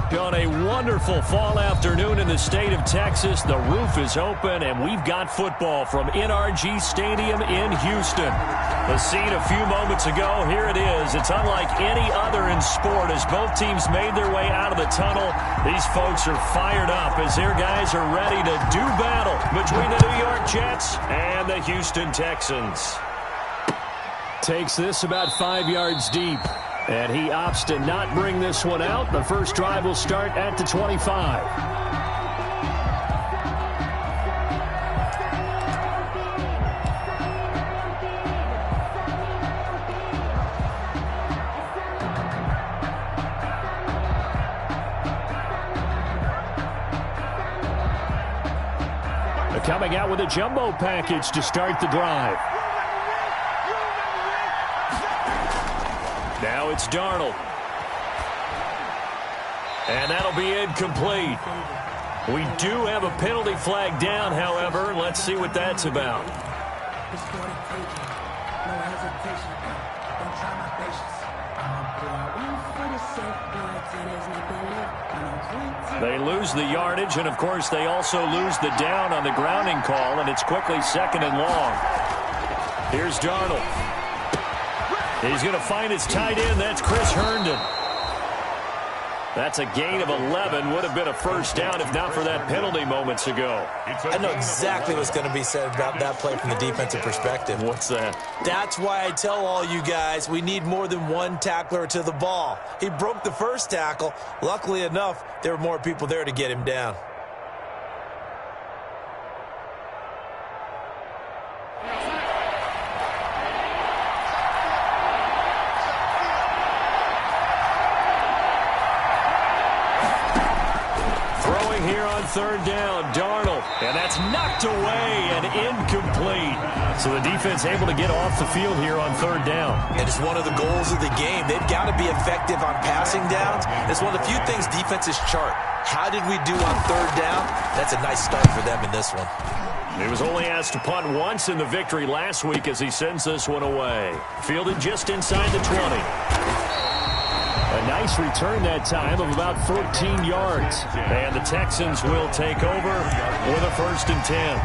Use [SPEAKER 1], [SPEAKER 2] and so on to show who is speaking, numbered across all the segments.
[SPEAKER 1] On a wonderful fall afternoon in the state of Texas, the roof is open, and we've got football from NRG Stadium in Houston. The scene a few moments ago, here it is. It's unlike any other in sport as both teams made their way out of the tunnel. These folks are fired up as their guys are ready to do battle between the New York Jets and the Houston Texans. Takes this about 5 yards deep. And he opts to not bring this one out. The first drive will start at the 25. They're coming out with a jumbo package to start the drive. Now it's Darnold. And that'll be incomplete. We do have a penalty flag down, however. Let's see what that's about. They lose the yardage, and of course they also lose the down on the grounding call, and it's quickly second and long. Here's Darnold. He's going to find his tight end. That's Chris Herndon. That's a gain of 11. Would have been a first down if not for that penalty moments ago.
[SPEAKER 2] I know exactly what's going to be said about that play from the defensive perspective.
[SPEAKER 1] What's that?
[SPEAKER 2] That's why I tell all you guys we need more than one tackler to the ball. He broke the first tackle. Luckily enough, there were more people there to get him down.
[SPEAKER 1] Third down, Darnold, and that's knocked away and incomplete. So the defense able to get off the field here on third down.
[SPEAKER 2] And it's one of the goals of the game. They've got to be effective on passing downs. It's one of the few things defenses chart. How did we do on third down? That's a nice start for them in this one.
[SPEAKER 1] He was only asked to punt once in the victory last week as he sends this one away. Fielded just inside the 20. A nice return that time of about 14 yards. And the Texans will take over with a 1st and 10.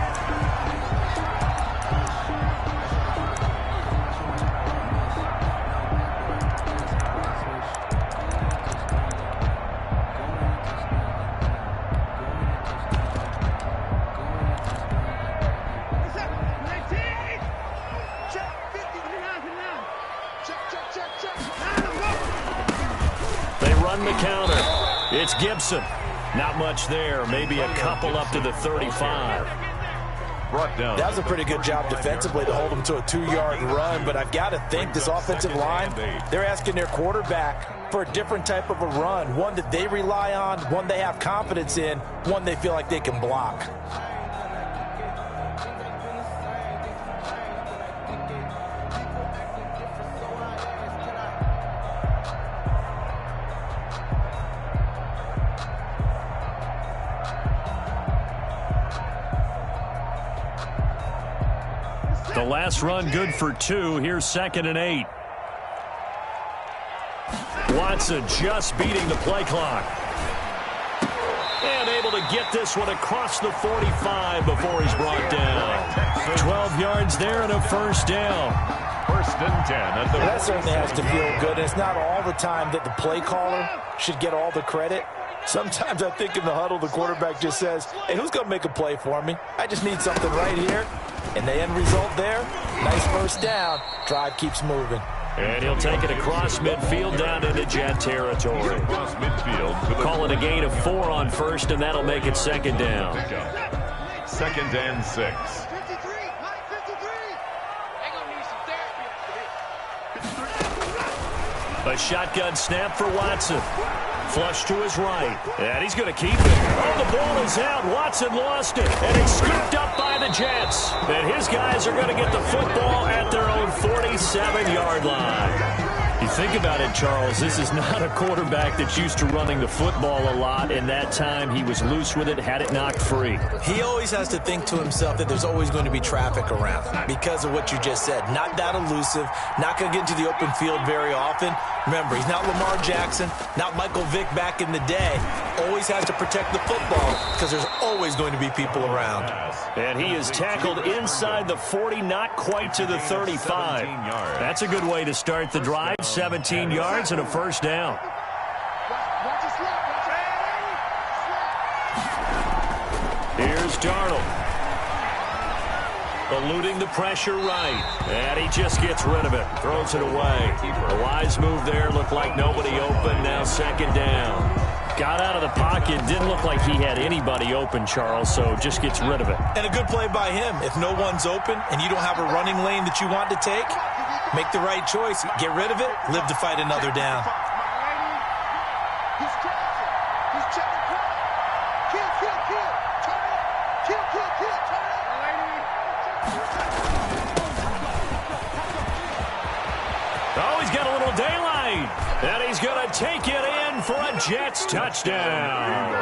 [SPEAKER 1] The counter. It's Gibson. Not much there. Maybe a couple up to the 35.
[SPEAKER 3] Brought down.
[SPEAKER 2] That was a pretty good job defensively to hold them to a 2-yard run, but I've got to think this offensive line, they're asking their quarterback for a different type of a run, one that they rely on, one they have confidence in, one they feel like they can block.
[SPEAKER 1] The last run good for 2. Here's 2nd and 8. Watson just beating the play clock. And able to get this one across the 45 before he's brought down. 12 yards there and a first down.
[SPEAKER 3] 1st and 10.
[SPEAKER 2] That certainly has to feel good. It's not all the time that the play caller should get all the credit. Sometimes I think in the huddle the quarterback just says, hey, who's going to make a play for me? I just need something right here. And the end result there, nice first down. Drive keeps moving.
[SPEAKER 1] And he'll take it across midfield down into Jet territory.
[SPEAKER 3] Across midfield.
[SPEAKER 1] Call it a gain of 4 on first, and that'll make it 2nd down.
[SPEAKER 3] 2nd and 6.
[SPEAKER 1] A shotgun snap for Watson. Flush to his right. And he's going to keep it. Oh, the ball is out. Watson lost it. And he's scooped up by the Jets. And his guys are going to get the football at their own 47-yard line. You think about it, Charles, this is not a quarterback that's used to running the football a lot. In that time, he was loose with it, had it knocked free.
[SPEAKER 2] He always has to think to himself that there's always going to be traffic around because of what you just said. Not that elusive, not going to get into the open field very often. Remember, he's not Lamar Jackson, not Michael Vick back in the day. Always has to protect the football because there's always going to be people around.
[SPEAKER 1] And he is tackled inside the 40, not quite to the 35. That's a good way to start the drive. 17 yards and a first down. Here's Darnold. Eluding the pressure right. And he just gets rid of it. Throws it away. A wise move there. Looked like nobody open. Now second down. Got out of the pocket. Didn't look like he had anybody open, Charles, so just gets rid of it.
[SPEAKER 2] And a good play by him. If no one's open and you don't have a running lane that you want to take, make the right choice. Get rid of it. Live to fight another down.
[SPEAKER 1] Oh, he's got a little daylight. And he's going to take it in for a Jets touchdown.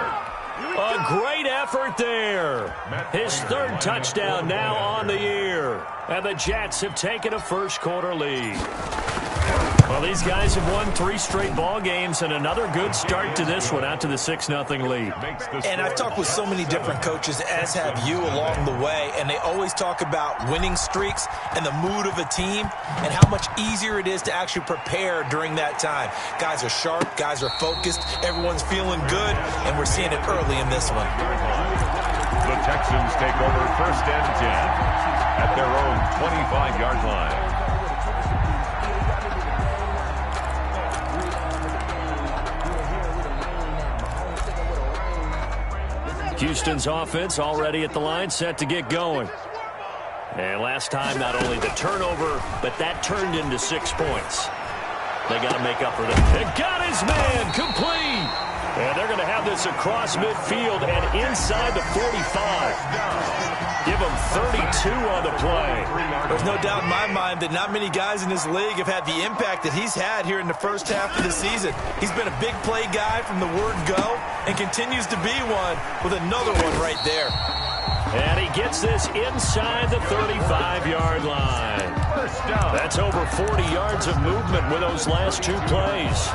[SPEAKER 1] A great effort there. His third touchdown now on the year. And the Jets have taken a first-quarter lead. Well, these guys have won 3 straight ball games and another good start to this one out to the 6-0 lead.
[SPEAKER 2] And I've talked with so many different coaches, as have you, along the way, and they always talk about winning streaks and the mood of a team and how much easier it is to actually prepare during that time. Guys are sharp, guys are focused, everyone's feeling good, and we're seeing it early in this one.
[SPEAKER 3] The Texans take over first and 10 at their own 25-yard line.
[SPEAKER 1] Houston's offense already at the line, set to get going. And last time, not only the turnover, but that turned into 6 points. They got to make up for that. And got his man complete. And they're going to have this across midfield and inside the 45. Give him 32 on the play.
[SPEAKER 2] There's no doubt in my mind that not many guys in this league have had the impact that he's had here in the first half of the season. He's been a big play guy from the word go and continues to be one with another one right there.
[SPEAKER 1] And he gets this inside the 35-yard line. That's over 40 yards of movement with those last 2 plays.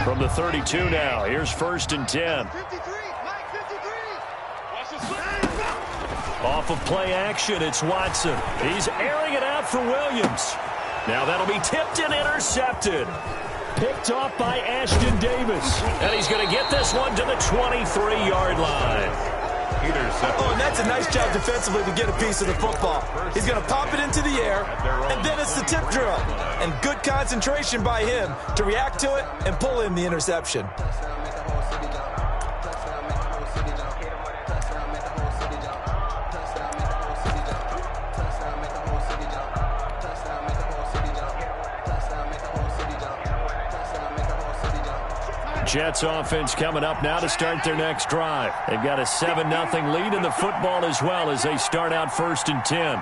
[SPEAKER 1] From the 32 now, here's first and 10. Off of play action, it's Watson. He's airing it out for Williams. Now that'll be tipped and intercepted. Picked off by Ashton Davis. And he's going to get this one to the 23-yard line.
[SPEAKER 2] Oh, and that's a nice job defensively to get a piece of the football. He's going to pop it into the air, and then it's the tip drill. And good concentration by him to react to it and pull in the interception.
[SPEAKER 1] Jets offense coming up now to start their next drive. They've got a 7-0 lead in the football as well as they start out first and 10.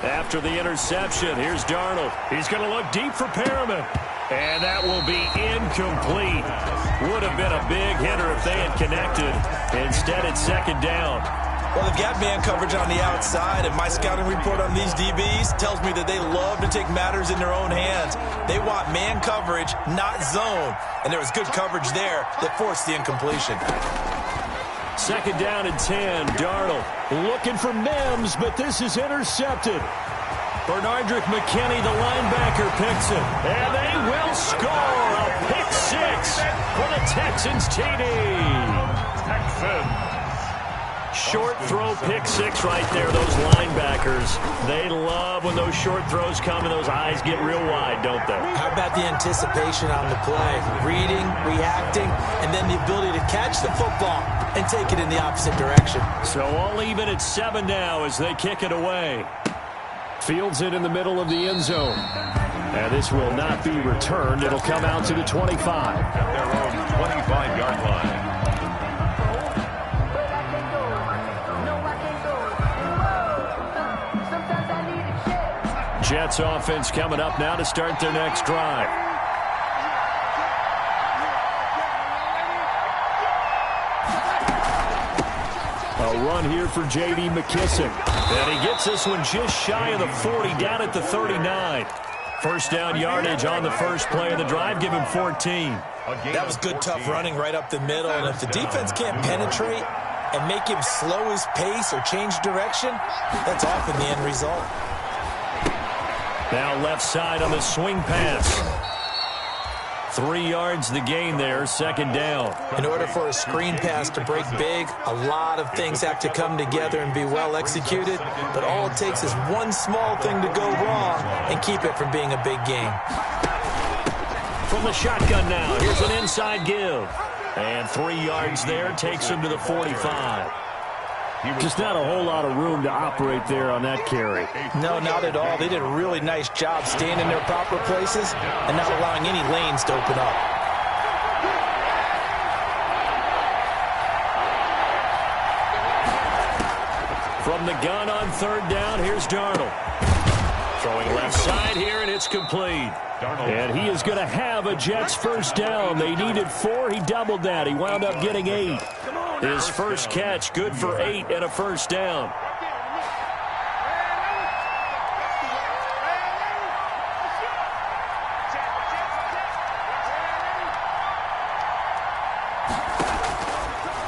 [SPEAKER 1] After the interception, here's Darnold. He's going to look deep for Perriman. And that will be incomplete. Would have been a big hitter if they had connected. Instead, it's second down.
[SPEAKER 2] Well, they've got man coverage on the outside, and my scouting report on these DBs tells me that they love to take matters in their own hands. They want man coverage, not zone. And there was good coverage there that forced the incompletion.
[SPEAKER 1] Second down and 10. Darnold looking for Mims, but this is intercepted. Bernardrick McKinney, the linebacker, picks it. And they will score a pick 6 for the Texans TD.
[SPEAKER 3] Texans.
[SPEAKER 1] Short throw pick 6 right there. Those linebackers, they love when those short throws come and those eyes get real wide, don't they?
[SPEAKER 2] How about the anticipation on the play? Reading, reacting, and then the ability to catch the football and take it in the opposite direction.
[SPEAKER 1] So all even at 7 now as they kick it away. Fields it in the middle of the end zone. And this will not be returned. It'll come out to the 25.
[SPEAKER 3] At their own 25-yard line.
[SPEAKER 1] Jets offense coming up now to start their next drive. A run here for J.D. McKissick. And he gets this one just shy of the 40, down at the 39. First down yardage on the first play of the drive. Give him 14.
[SPEAKER 2] That was good, tough running right up the middle. And if the defense can't penetrate and make him slow his pace or change direction, that's often the end result.
[SPEAKER 1] Now left side on the swing pass. 3 yards the gain there, second down.
[SPEAKER 2] In order for a screen pass to break big, a lot of things have to come together and be well executed, but all it takes is one small thing to go wrong and keep it from being a big game.
[SPEAKER 1] From the shotgun now, here's an inside give. And 3 yards there, takes him to the 45. Just not a whole lot of room to operate there on that carry.
[SPEAKER 2] No, not at all. They did a really nice job staying in their proper places and not allowing any lanes to open up.
[SPEAKER 1] From the gun on third down, here's Darnold. Throwing left side here, and it's complete. And he is going to have a Jets first down. They needed 4. He doubled that. He wound up getting 8. His first catch, good for 8 and a first down.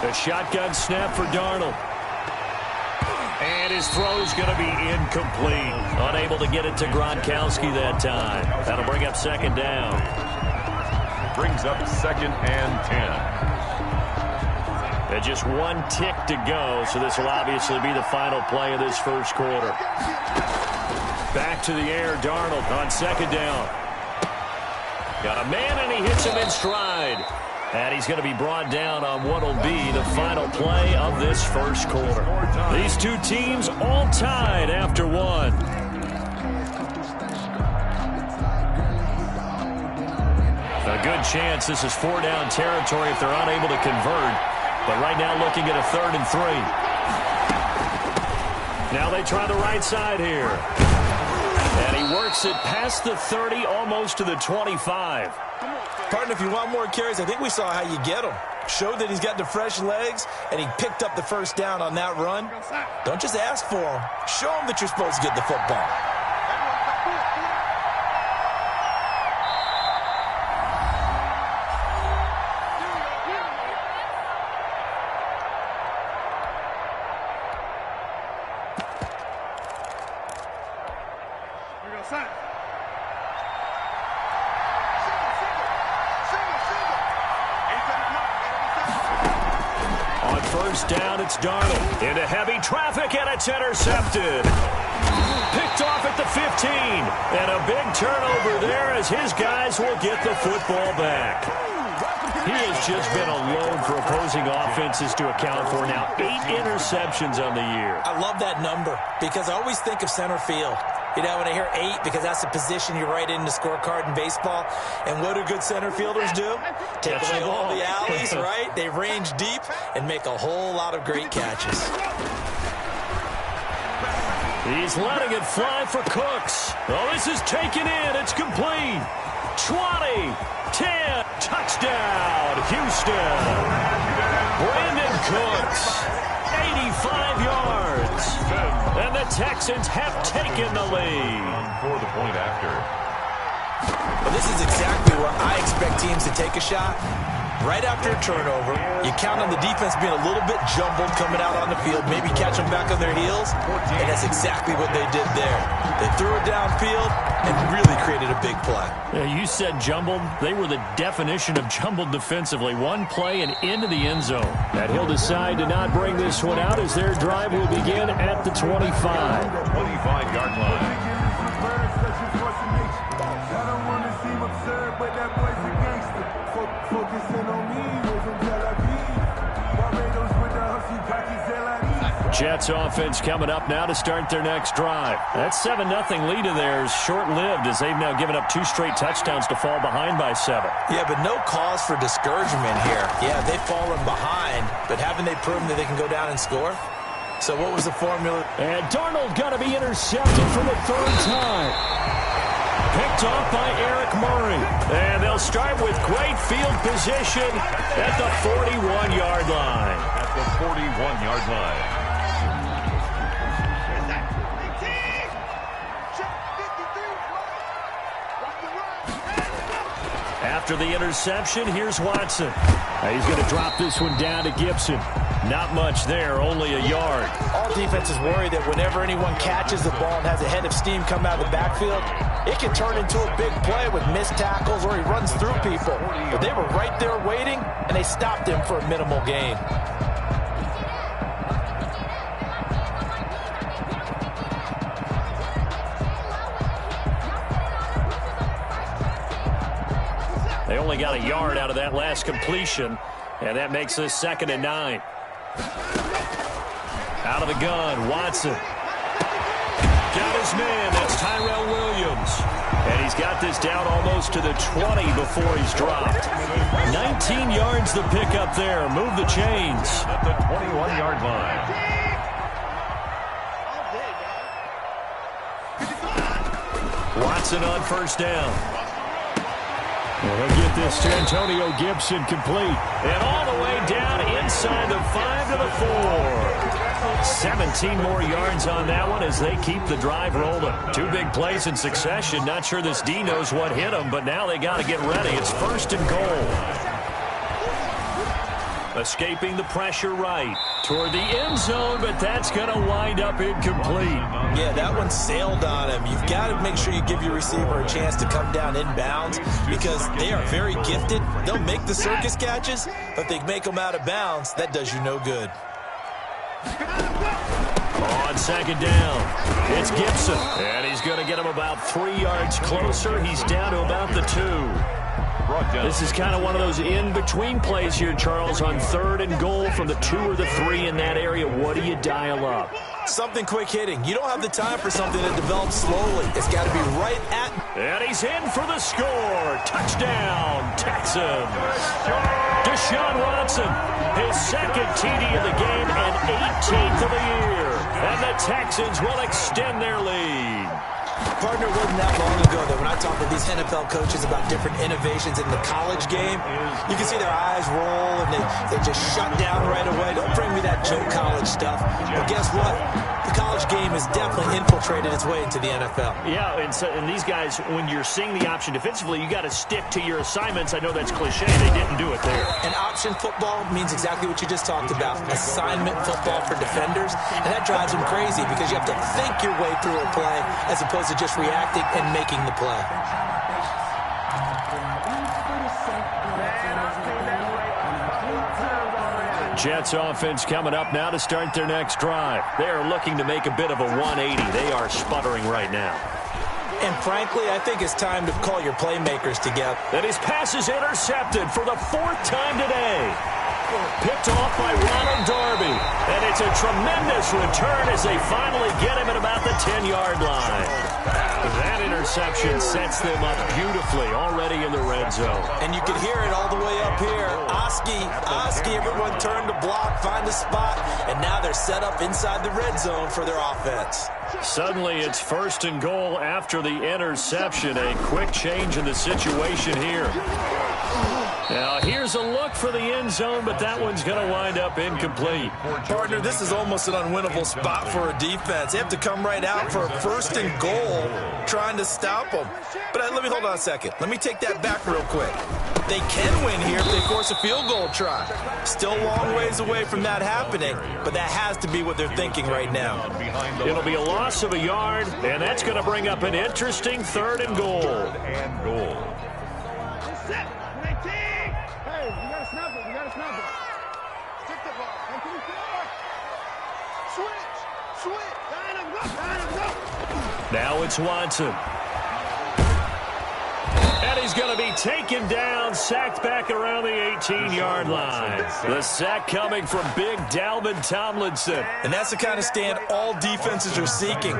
[SPEAKER 1] A shotgun snap for Darnold. And his throw's going to be incomplete. Unable to get it to Gronkowski that time. That'll bring up second down.
[SPEAKER 3] Brings up second and 10.
[SPEAKER 1] And just 1 tick to go, so this will obviously be the final play of this first quarter. Back to the air, Darnold on second down. Got a man, and he hits him in stride. And he's going to be brought down on what will be the final play of this first quarter. These two teams all tied after 1. A good chance this is 4-down territory if they're unable to convert. But right now looking at a 3rd and 3. Now they try the right side here. And he works it past the 30, almost to the 25.
[SPEAKER 2] Partner, if you want more carries, I think we saw how you get him. Showed that he's got the fresh legs, and he picked up the first down on that run. Don't just ask for him. Show him that you're supposed to get the football.
[SPEAKER 1] Down, it's Darnold into heavy traffic, and it's intercepted. Picked off at the 15, and a big turnover there as his guys will get the football back. He has just been a load for opposing offenses to account for now. 8 interceptions on the year.
[SPEAKER 2] I love that number because I always think of center field. You know, when I hear 8, because that's the position you write in the scorecard in baseball. And what do good center fielders do? Take away all the alleys, right? They range deep and make a whole lot of great catches.
[SPEAKER 1] He's letting it fly for Cooks. Oh, this is taken in. It's complete. 20, 10, touchdown, Houston. Brandon Cooks, 85 yards. And the Texans have taken the lead.
[SPEAKER 3] For the point after.
[SPEAKER 2] Well, this is exactly where I expect teams to take a shot. Right after a turnover, you count on the defense being a little bit jumbled coming out on the field, maybe catch them back on their heels, and that's exactly what they did there. They threw it downfield and really created a big play.
[SPEAKER 1] Yeah, you said jumbled. They were the definition of jumbled defensively. One play and into the end zone. And he'll decide to not bring this one out as their drive will begin at the 25.
[SPEAKER 3] 25-yard line.
[SPEAKER 1] Jets offense coming up now to start their next drive. That 7-0 lead of theirs short-lived as they've now given up 2 straight touchdowns to fall behind by 7.
[SPEAKER 2] Yeah, but no cause for discouragement here. Yeah, they've fallen behind, but haven't they proven that they can go down and score? So what was the formula?
[SPEAKER 1] And Darnold going to be intercepted for the 3rd time. Picked off by Eric Murray. And they'll start with great field position at the 41-yard line.
[SPEAKER 3] At the 41-yard line.
[SPEAKER 1] After the interception, here's Watson. He's going to drop this one down to Gibson. Not much there, only a yard.
[SPEAKER 2] All defenses worry that whenever anyone catches the ball and has a head of steam come out of the backfield, it can turn into a big play with missed tackles or he runs through people. But they were right there waiting, and they stopped him for a minimal gain.
[SPEAKER 1] They only got a yard out of that last completion, and that makes this 2nd and 9. Out of the gun, Watson. Got his man, that's Tyrell Williams. And he's got this down almost to the 20 before he's dropped. 19 yards the pickup there. Move the chains.
[SPEAKER 3] At the 21-yard line.
[SPEAKER 1] Watson on 1st down. Well, he'll get this to Antonio Gibson complete. And all the way down inside the 5 to the 4. 17 more yards on that one as they keep the drive rolling. 2 big plays in succession. Not sure this D knows what hit them, but now they got to get ready. It's 1st and goal. Escaping the pressure right toward the end zone, but that's going to wind up incomplete.
[SPEAKER 2] Yeah, that one sailed on him. You've got to make sure you give your receiver a chance to come down inbounds because they are very gifted. They'll make the circus catches, but if they make them out of bounds, that does you no good.
[SPEAKER 1] On 2nd down, it's Gibson, and he's going to get him about 3 yards closer. He's down to about the 2. This is kind of one of those in-between plays here, Charles, on 3rd and goal from the 2 or the 3 in that area. What do you dial up?
[SPEAKER 2] Something quick hitting. You don't have the time for something that develops slowly. It's got to be right at...
[SPEAKER 1] And he's in for the score. Touchdown, Texans. Deshaun Watson, his 2nd TD of the game and 18th of the year. And the Texans will extend their lead.
[SPEAKER 2] Partner, it wasn't that long ago that when I talk with these NFL coaches about different innovations in the college game, you can see their eyes roll and they just shut down right away. Don't bring me that Joe College stuff. But guess what? The college game has definitely infiltrated its way into the NFL.
[SPEAKER 1] Yeah, and these guys, when you're seeing the option defensively, you got to stick to your assignments. I know that's cliche. They didn't do it there.
[SPEAKER 2] And option football means exactly what you just talked about. Assignment football for defenders. And that drives them crazy because you have to think your way through a play as opposed to just reacting and making the play.
[SPEAKER 1] Jets offense coming up now to start their next drive. They are looking to make a bit of a 180. They are sputtering right now.
[SPEAKER 2] And frankly, I think it's time to call your playmakers together.
[SPEAKER 1] And his pass is intercepted for the 4th time today. Picked off by Ronald Darby. And it's a tremendous return as they finally get him at about the 10-yard line. That interception sets them up beautifully already in the red zone.
[SPEAKER 2] And you can hear it all the way up here. Oski, everyone turned to block, find a spot, and now they're set up inside the red zone for their offense.
[SPEAKER 1] Suddenly it's 1st and goal after the interception. A quick change in the situation here. Now here's a look for the end zone, but that one's going to wind up incomplete.
[SPEAKER 2] Partner, this is almost an unwinnable spot for a defense. They have to come right out for a 1st and goal trying to stop them. But let me hold on a second. Let me take that back real quick. They can win here if they force a field goal try. Still a long ways away from that happening, but that has to be what they're thinking right now.
[SPEAKER 1] It'll be a loss of a yard, and that's going to bring up an interesting 3rd and goal.
[SPEAKER 4] Hey, you gotta snap it. You gotta snap it. Stick the ball. Continue forward. Switch. Line him, go.
[SPEAKER 1] Now it's Watson. And he's going to be taken down, sacked back around the 18-yard line. The sack coming from big Dalvin Tomlinson.
[SPEAKER 2] And that's the kind of stand all defenses are seeking.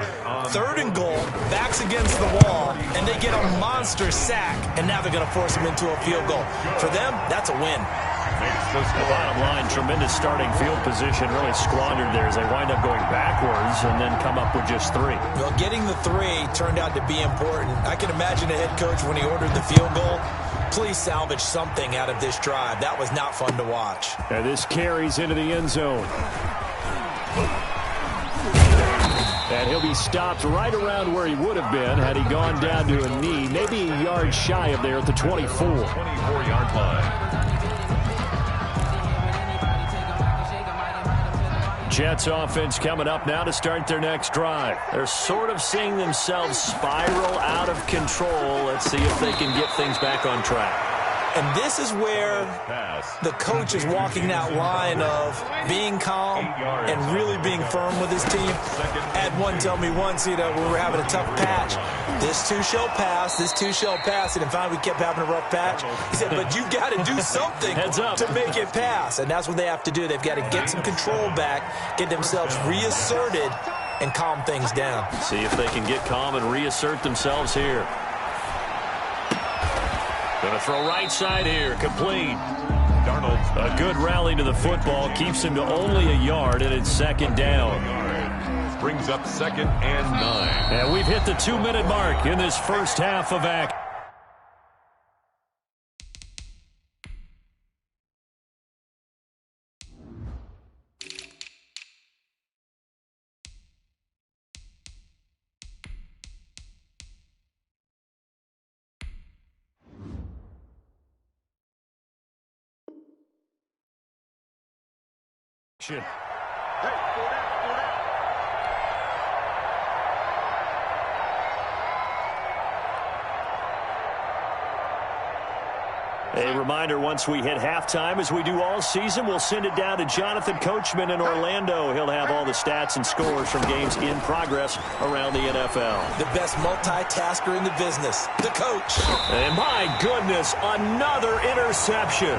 [SPEAKER 2] 3rd and goal, backs against the wall, and they get a monster sack, and now they're going to force them into a field goal. For them, that's a win.
[SPEAKER 1] The bottom line, tremendous starting field position, really squandered there as they wind up going backwards and then come up with just 3.
[SPEAKER 2] Well, getting the 3 turned out to be important. I can imagine a head coach when he ordered the field goal. Please salvage something out of this drive. That was not fun to watch.
[SPEAKER 1] And this carries into the end zone. And he'll be stopped right around where he would have been had he gone down to a knee, maybe a yard shy of there at the 24.
[SPEAKER 3] 24-yard line.
[SPEAKER 1] Jets offense coming up now to start their next drive. They're sort of seeing themselves spiral out of control. Let's see if they can get things back on track.
[SPEAKER 2] And this is where the coach is walking that line of being calm and really being firm with his team. Had one tell me once, we were having a tough patch. This too shall pass, this too shall pass. And finally we kept having a rough patch. He said, but you've got to do something to make it pass. And that's what they have to do. They've got to get some control back, get themselves reasserted, and calm things down.
[SPEAKER 1] See if they can get calm and reassert themselves here. Going to throw right side here, complete.
[SPEAKER 3] Darnold.
[SPEAKER 1] A good rally to the football, keeps him to only a yard, and it's 2nd down.
[SPEAKER 3] Brings up 2nd and 9.
[SPEAKER 1] And we've hit the 2-minute mark in this first half of action. A reminder, once we hit halftime, as we do all season, we'll send it down to Jonathan Coachman in Orlando. He'll have all the stats and scores from games in progress around the NFL.
[SPEAKER 2] The best multitasker in the business, the coach.
[SPEAKER 1] And my goodness, another interception.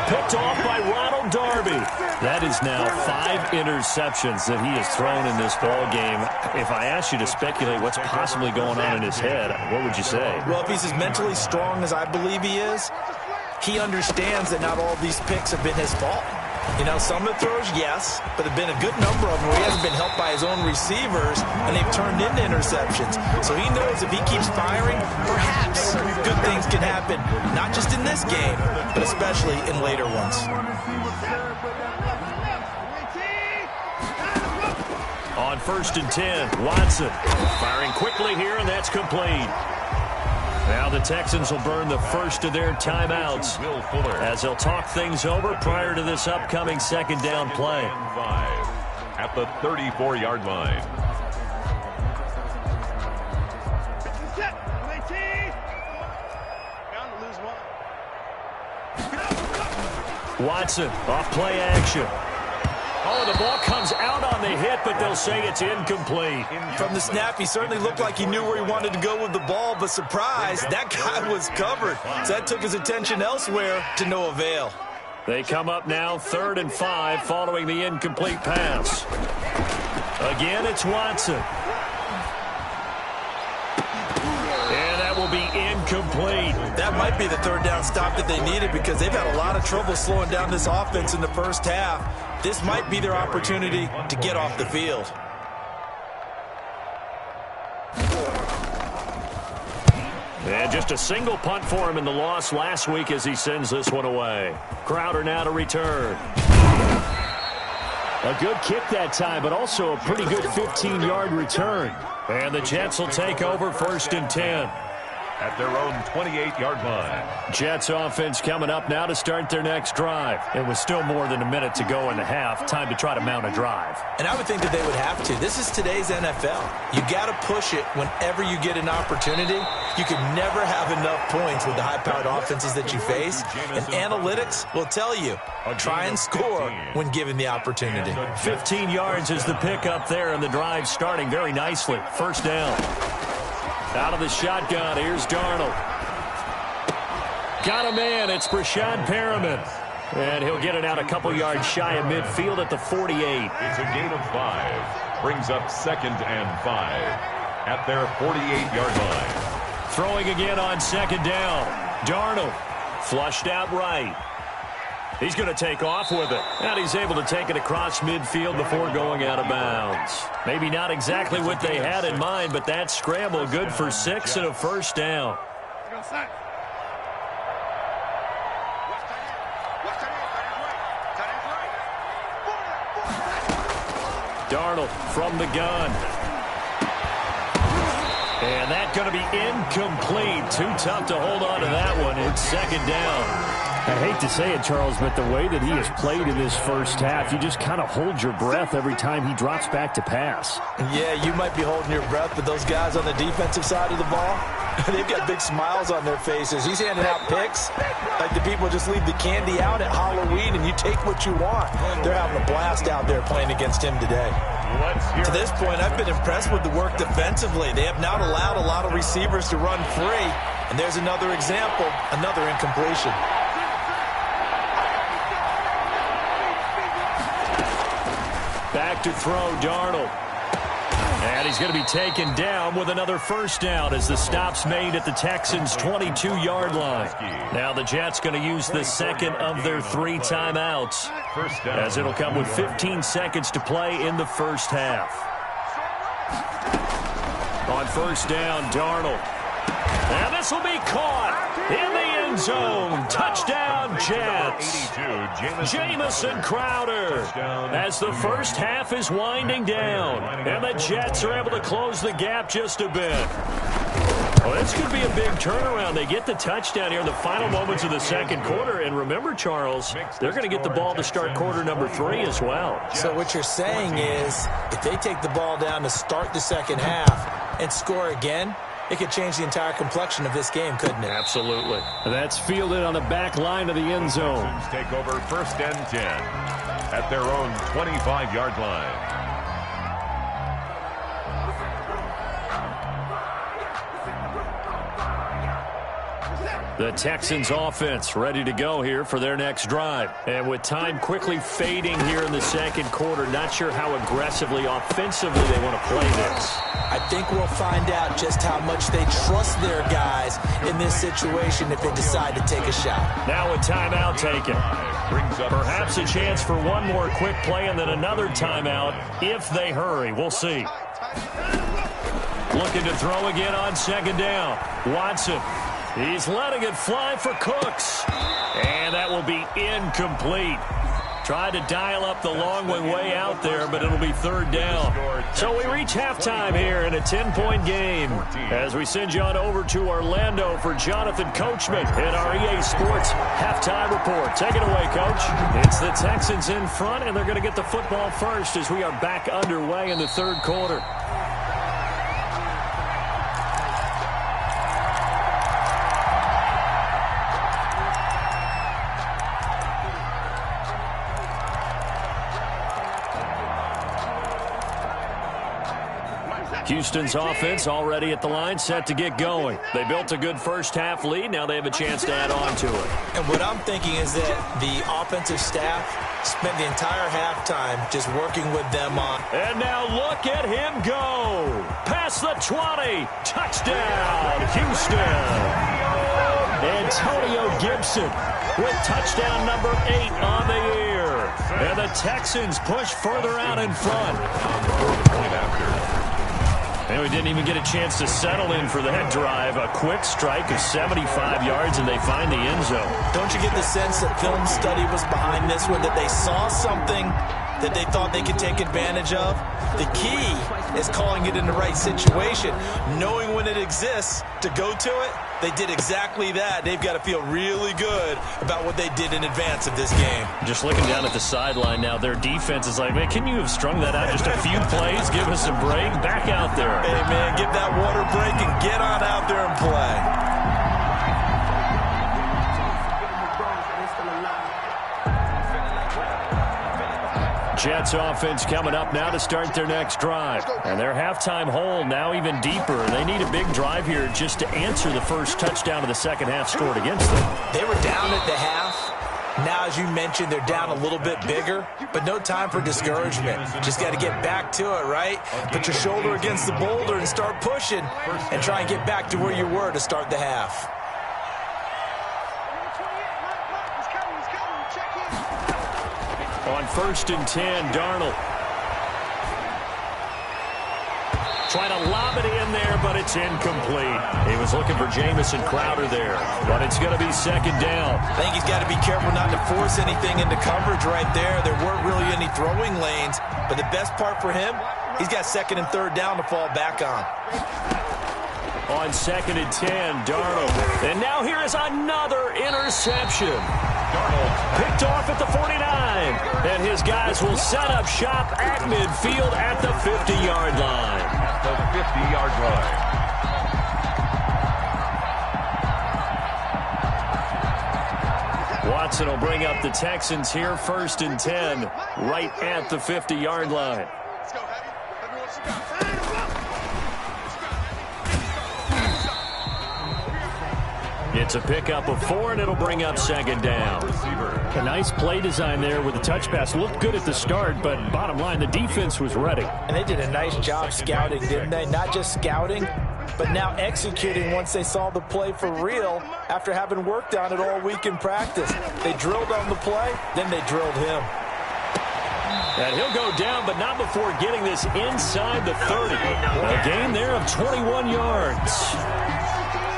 [SPEAKER 1] Picked off by Ronald Darby. That is now 5 interceptions that he has thrown in this ball game. If I asked you to speculate what's possibly going on in his head, what would you say?
[SPEAKER 2] Well, if he's as mentally strong as I believe he is, he understands that not all these picks have been his fault. Some of the throws, yes, but there have been a good number of them where he hasn't been helped by his own receivers, and they've turned into interceptions. So he knows if he keeps firing, perhaps good things can happen, not just in this game, but especially in later ones.
[SPEAKER 1] On 1st and 10, Watson firing quickly here, and that's complete. Now the Texans will burn the first of their timeouts as they'll talk things over prior to this upcoming 2nd down play.
[SPEAKER 3] At the 34-yard line.
[SPEAKER 1] Watson off play action. Oh, the ball comes out on the hit, but they'll say it's incomplete.
[SPEAKER 2] From the snap, he certainly looked like he knew where he wanted to go with the ball, but surprise, that guy was covered. So that took his attention elsewhere to no avail.
[SPEAKER 1] They come up now 3rd and 5 following the incomplete pass. Again, it's Watson. And that will be incomplete.
[SPEAKER 2] That might be the 3rd down stop that they needed because they've had a lot of trouble slowing down this offense in the first half. This might be their opportunity to get off the field.
[SPEAKER 1] And just a single punt for him in the loss last week as he sends this one away. Crowder now to return. A good kick that time, but also a pretty good 15-yard return. And the Jets will take over 1st and 10.
[SPEAKER 3] At their own 28-yard line.
[SPEAKER 1] Jets offense coming up now to start their next drive. It was still more than a minute to go in the half. Time to try to mount a drive.
[SPEAKER 2] And I would think that they would have to. This is today's NFL. You got to push it whenever you get an opportunity. You can never have enough points with the high-powered offenses that you face. And analytics will tell you, try and score when given the opportunity.
[SPEAKER 1] 15 yards is the pickup there, and the drive starting very nicely. 1st down. Out of the shotgun, here's Darnold. Got a man. It's Brashad Perriman. And he'll get it out a couple yards shy of midfield at the 48.
[SPEAKER 3] It's a gain of 5. Brings up 2nd and 5 at their 48-yard line.
[SPEAKER 1] Throwing again on 2nd down. Darnold flushed out right. He's going to take off with it. And he's able to take it across midfield before going out of bounds. Maybe not exactly what they had in mind, but that scramble good for 6 and a first down. Darnold from the gun. And that's going to be incomplete. Too tough to hold on to that one. It's 2nd down.
[SPEAKER 5] I hate to say it, Charles, but the way that he has played in this first half, you just kind of hold your breath every time he drops back to pass.
[SPEAKER 2] Yeah, you might be holding your breath, but those guys on the defensive side of the ball, they've got big smiles on their faces. He's handing out picks like the people just leave the candy out at Halloween and you take what you want. They're having a blast out there playing against him today. To this point, I've been impressed with the work defensively. They have not allowed a lot of receivers to run free. And there's another example, another incompletion.
[SPEAKER 1] Back to throw, Darnold. And he's going to be taken down with another first down as the stop's made at the Texans' 22-yard line. Now the Jets going to use the second of their 3 timeouts, as it'll come with 15 seconds to play in the first half. On first down, Darnold. And this will be caught in the end zone. Touchdown, Jets. Jamison Crowder, as the first half is winding down. And the Jets are able to close the gap just a bit. Well, this could be a big turnaround. They get the touchdown here in the final moments of the second quarter. And remember, Charles, they're going to get the ball to start quarter number 3 as well.
[SPEAKER 2] So what you're saying is if they take the ball down to start the second half and score again, it could change the entire complexion of this game, couldn't it?
[SPEAKER 1] Absolutely.
[SPEAKER 5] That's fielded on the back line of the end zone.
[SPEAKER 3] Take over 1st and 10 at their own 25-yard line.
[SPEAKER 1] The Texans offense ready to go here for their next drive. And with time quickly fading here in the second quarter, not sure how aggressively, offensively they want to play this.
[SPEAKER 2] I think we'll find out just how much they trust their guys in this situation if they decide to take a shot.
[SPEAKER 1] Now a timeout taken. Perhaps a chance for one more quick play and then another timeout if they hurry. We'll see. Looking to throw again on 2nd down. Watson. He's letting it fly for Cooks. And that will be incomplete. Tried to dial up the long way out there, but it'll be 3rd down. So we reach halftime here in a 10-point game as we send you on over to Orlando for Jonathan Coachman in our EA Sports Halftime Report. Take it away, Coach. It's the Texans in front, and they're going to get the football first as we are back underway in the 3rd quarter. Houston's offense already at the line, set to get going. They built a good first half lead. Now they have a chance to add on to it.
[SPEAKER 2] And what I'm thinking is that the offensive staff spent the entire halftime just working with them on.
[SPEAKER 1] And now look at him go. Past the 20. Touchdown, Houston. Antonio Gibson with touchdown number 8 on the year. And the Texans push further out in front. And we didn't even get a chance to settle in for that drive. A quick strike of 75 yards, and they find the end zone.
[SPEAKER 2] Don't you get the sense that film study was behind this one, that they saw something that they thought they could take advantage of? The key is calling it in the right situation, knowing when it exists to go to it. They did exactly that. They've got to feel really good about what they did in advance of this game.
[SPEAKER 1] Just looking down at the sideline now, their defense is like, man, can you have strung that out just a few plays? Give us a break. Back out there.
[SPEAKER 2] Hey, man, give that water break and get on out there and play.
[SPEAKER 1] Jets offense coming up now to start their next drive. And their halftime hole now even deeper. They need a big drive here just to answer the first touchdown of the second half scored against them.
[SPEAKER 2] They were down at the half. Now, as you mentioned, they're down a little bit bigger, but no time for discouragement. Just got to get back to it, right? Put your shoulder against the boulder and start pushing and try and get back to where you were to start the half.
[SPEAKER 1] On 1st and 10, Darnold. Trying to lob it in there, but it's incomplete. He was looking for Jamison Crowder there, but it's going to be second down.
[SPEAKER 2] I think he's got to be careful not to force anything into coverage right there. There weren't really any throwing lanes, but the best part for him, he's got 2nd and 3rd down to fall back on.
[SPEAKER 1] On 2nd and 10, Darnold. And now here is another interception. Darnold picked off at the 49. And his guys will set up shop at midfield at the 50-yard line.
[SPEAKER 3] At the 50-yard line.
[SPEAKER 1] Watson will bring up the Texans here, 1st and 10, right at the 50-yard line.
[SPEAKER 4] Let's go, Heavy. Heavy wants to go.
[SPEAKER 1] It's a pickup of 4, and it'll bring up 2nd down.
[SPEAKER 5] A nice play design there with the touch pass. Looked good at the start, but bottom line, the defense was ready.
[SPEAKER 2] And they did a nice job scouting, didn't they? Not just scouting, but now executing once they saw the play for real after having worked on it all week in practice. They drilled on the play, then they drilled him.
[SPEAKER 1] And he'll go down, but not before getting this inside the 30. A gain there of 21 yards.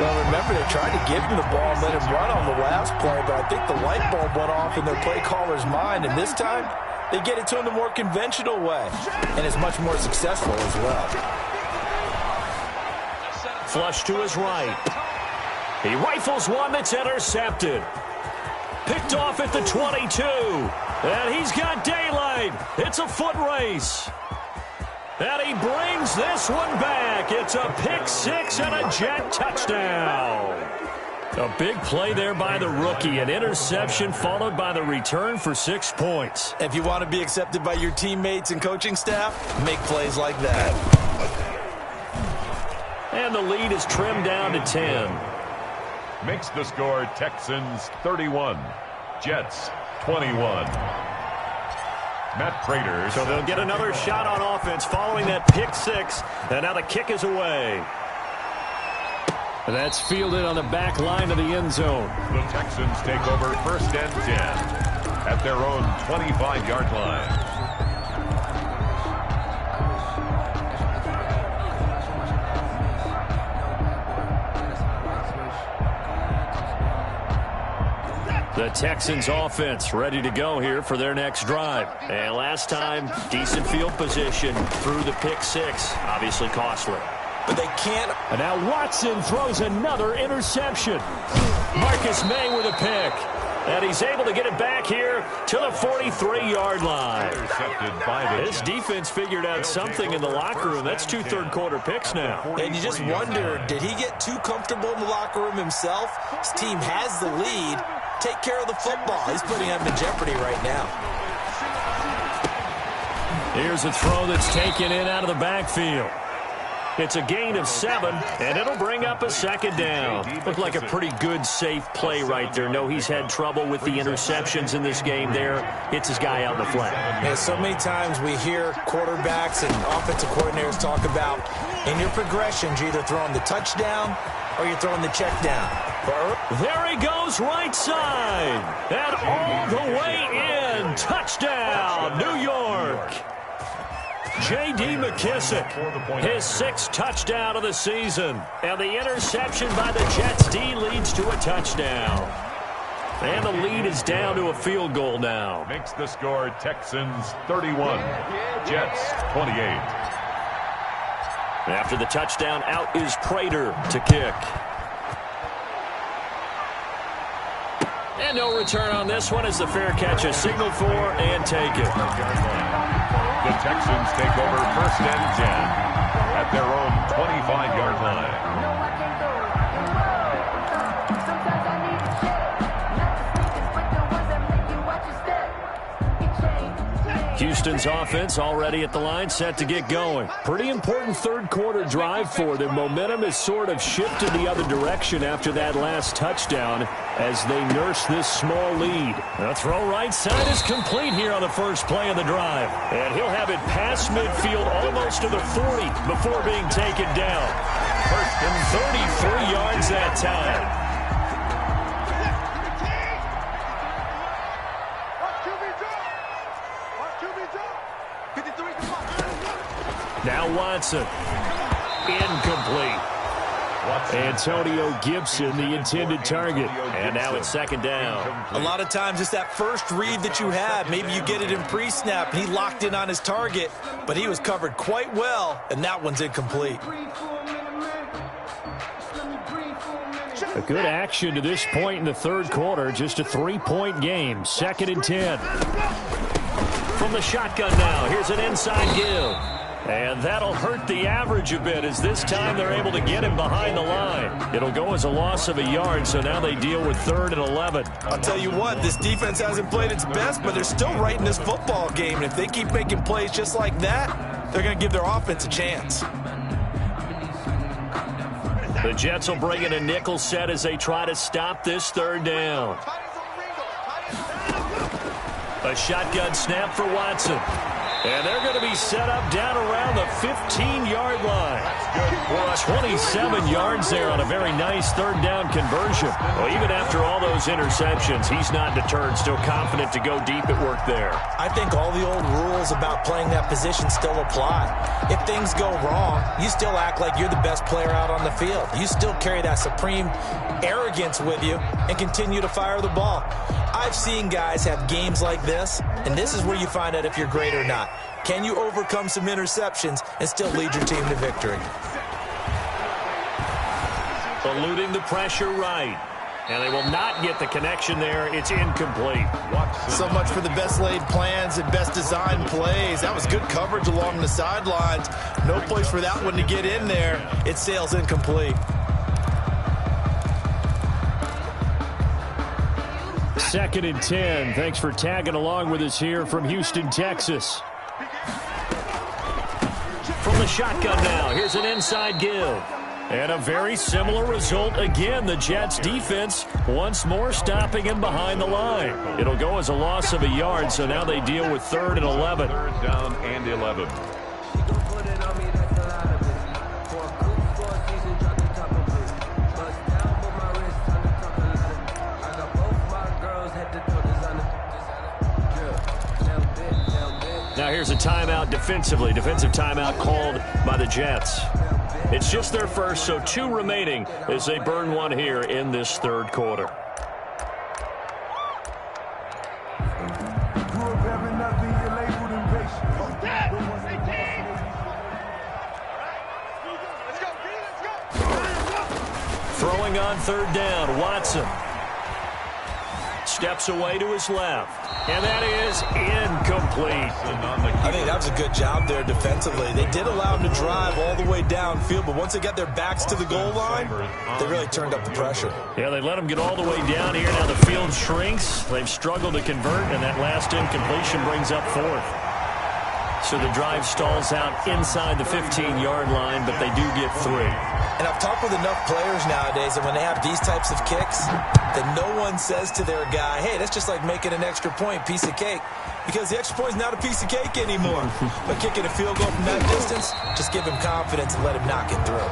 [SPEAKER 2] Well, remember, they tried to give him the ball and let him run on the last play, but I think the light bulb went off in their play caller's mind, and this time they get it to him the more conventional way, and it's much more successful as well.
[SPEAKER 1] Flush to his right. He rifles one that's intercepted. Picked off at the 22. And he's got daylight. It's a foot race. And he brings this one back. It's a pick 6 and a Jet touchdown. A big play there by the rookie. An interception followed by the return for 6 points.
[SPEAKER 2] If you want to be accepted by your teammates and coaching staff, make plays like that.
[SPEAKER 1] And the lead is trimmed down to 10.
[SPEAKER 3] Makes the score Texans 31, Jets 21. Matt Prater.
[SPEAKER 1] So they'll get another shot on offense following that pick 6. And now the kick is away. And that's fielded on the back line of the end zone.
[SPEAKER 3] The Texans take over 1st and 10 at their own 25-yard line.
[SPEAKER 1] The Texans offense ready to go here for their next drive. And last time, decent field position through the pick 6. Obviously costly.
[SPEAKER 2] But they can't.
[SPEAKER 1] And now Watson throws another interception. Marcus May with a pick. And he's able to get it back here to the 43-yard line.
[SPEAKER 3] Intercepted by the
[SPEAKER 1] This defense figured out something in the locker room. That's 2 third-quarter picks now.
[SPEAKER 2] And you just wonder, did he get too comfortable in the locker room himself? His team has the lead. Take care of the football. He's putting them in jeopardy right now.
[SPEAKER 1] Here's a throw that's taken in out of the backfield. It's a gain of 7, and it'll bring up a 2nd down. Looked like a pretty good, safe play right there. No, he's had trouble with the interceptions in this game there. Hits his guy out in the flat.
[SPEAKER 2] Yeah, so many times we hear quarterbacks and offensive coordinators talk about in your progressions, you're either throwing the touchdown or you're throwing the check down.
[SPEAKER 1] There he goes right side. And all the way in. Touchdown, New York. J.D. McKissick, his 6th touchdown of the season. And the interception by the Jets D leads to a touchdown. And the lead is down to a field goal now.
[SPEAKER 3] Makes the score Texans 31, Jets 28.
[SPEAKER 1] After the touchdown, out is Prater to kick. And no return on this one as the fair catch is signaled for and taken.
[SPEAKER 3] The Texans take over 1st and 10 at their own 25-yard line.
[SPEAKER 1] Houston's offense already at the line, set to get going. Pretty important third quarter drive for them. Momentum has sort of shifted the other direction after that last touchdown as they nurse this small lead. The throw right side is complete here on the first play of the drive. And he'll have it past midfield almost to the 40 before being taken down. First and 33 yards that time. Now Watson. Incomplete. Antonio Gibson, the intended target. And now it's second down.
[SPEAKER 2] A lot of times it's that first read that you have. Maybe you get it in pre-snap, and he locked in on his target, but he was covered quite well, and that one's incomplete.
[SPEAKER 5] A good action to this point in the third quarter. Just a 3-point game. Second and 10.
[SPEAKER 1] From the shotgun now, here's an inside give. And that'll hurt the average a bit as this time they're able to get him behind the line. It'll go as a loss of a yard, so now they deal with 3rd and 11.
[SPEAKER 2] I'll tell you what, this defense hasn't played its best, but they're still right in this football game. And if they keep making plays just like that, they're going to give their offense a chance.
[SPEAKER 1] The Jets will bring in a nickel set as they try to stop this third down. A shotgun snap for Watson. And they're going to be set up down around the 15-yard line. That's good. 27 yards there on a very nice third down conversion. Well, even after all those interceptions, he's not deterred, still confident to go deep at work there.
[SPEAKER 2] I think all the old rules about playing that position still apply. If things go wrong, you still act like you're the best player out on the field. You still carry that supreme arrogance with you and continue to fire the ball. I've seen guys have games like this, and this is where you find out if you're great or not. Can you overcome some interceptions and still lead your team to victory?
[SPEAKER 1] Eluding the pressure right. And they will not get the connection there. It's incomplete.
[SPEAKER 2] So much for the best laid plans and best designed plays. That was good coverage along the sidelines. No place for that one to get in there. It sails incomplete.
[SPEAKER 5] Second and 10. Thanks for tagging along with us here from Houston, Texas.
[SPEAKER 1] From the shotgun now, here's an inside give. And a very similar result again. The Jets defense once more stopping him behind the line. It'll go as a loss of a yard, so now they deal with 3rd and 11.
[SPEAKER 3] 3rd down and 11.
[SPEAKER 1] Now here's a timeout defensively. Defensive timeout called by the Jets. It's just their first, so 2 remaining as they burn one here in this third quarter. Throwing on 3rd down, Watson. Steps away to his left. And that is incomplete.
[SPEAKER 2] I think that was a good job there defensively. They did allow him to drive all the way downfield, but once they got their backs to the goal line, they really turned up the pressure.
[SPEAKER 1] Yeah, they let him get all the way down here. Now the field shrinks. They've struggled to convert, and that last incompletion brings up 4th. So the drive stalls out inside the 15-yard line, but they do get 3.
[SPEAKER 2] And I've talked with enough players nowadays that when they have these types of kicks, that no one says to their guy, hey, that's just like making an extra point, piece of cake. Because the extra point is not a piece of cake anymore. But kicking a field goal from that distance, just give him confidence and let him knock it through.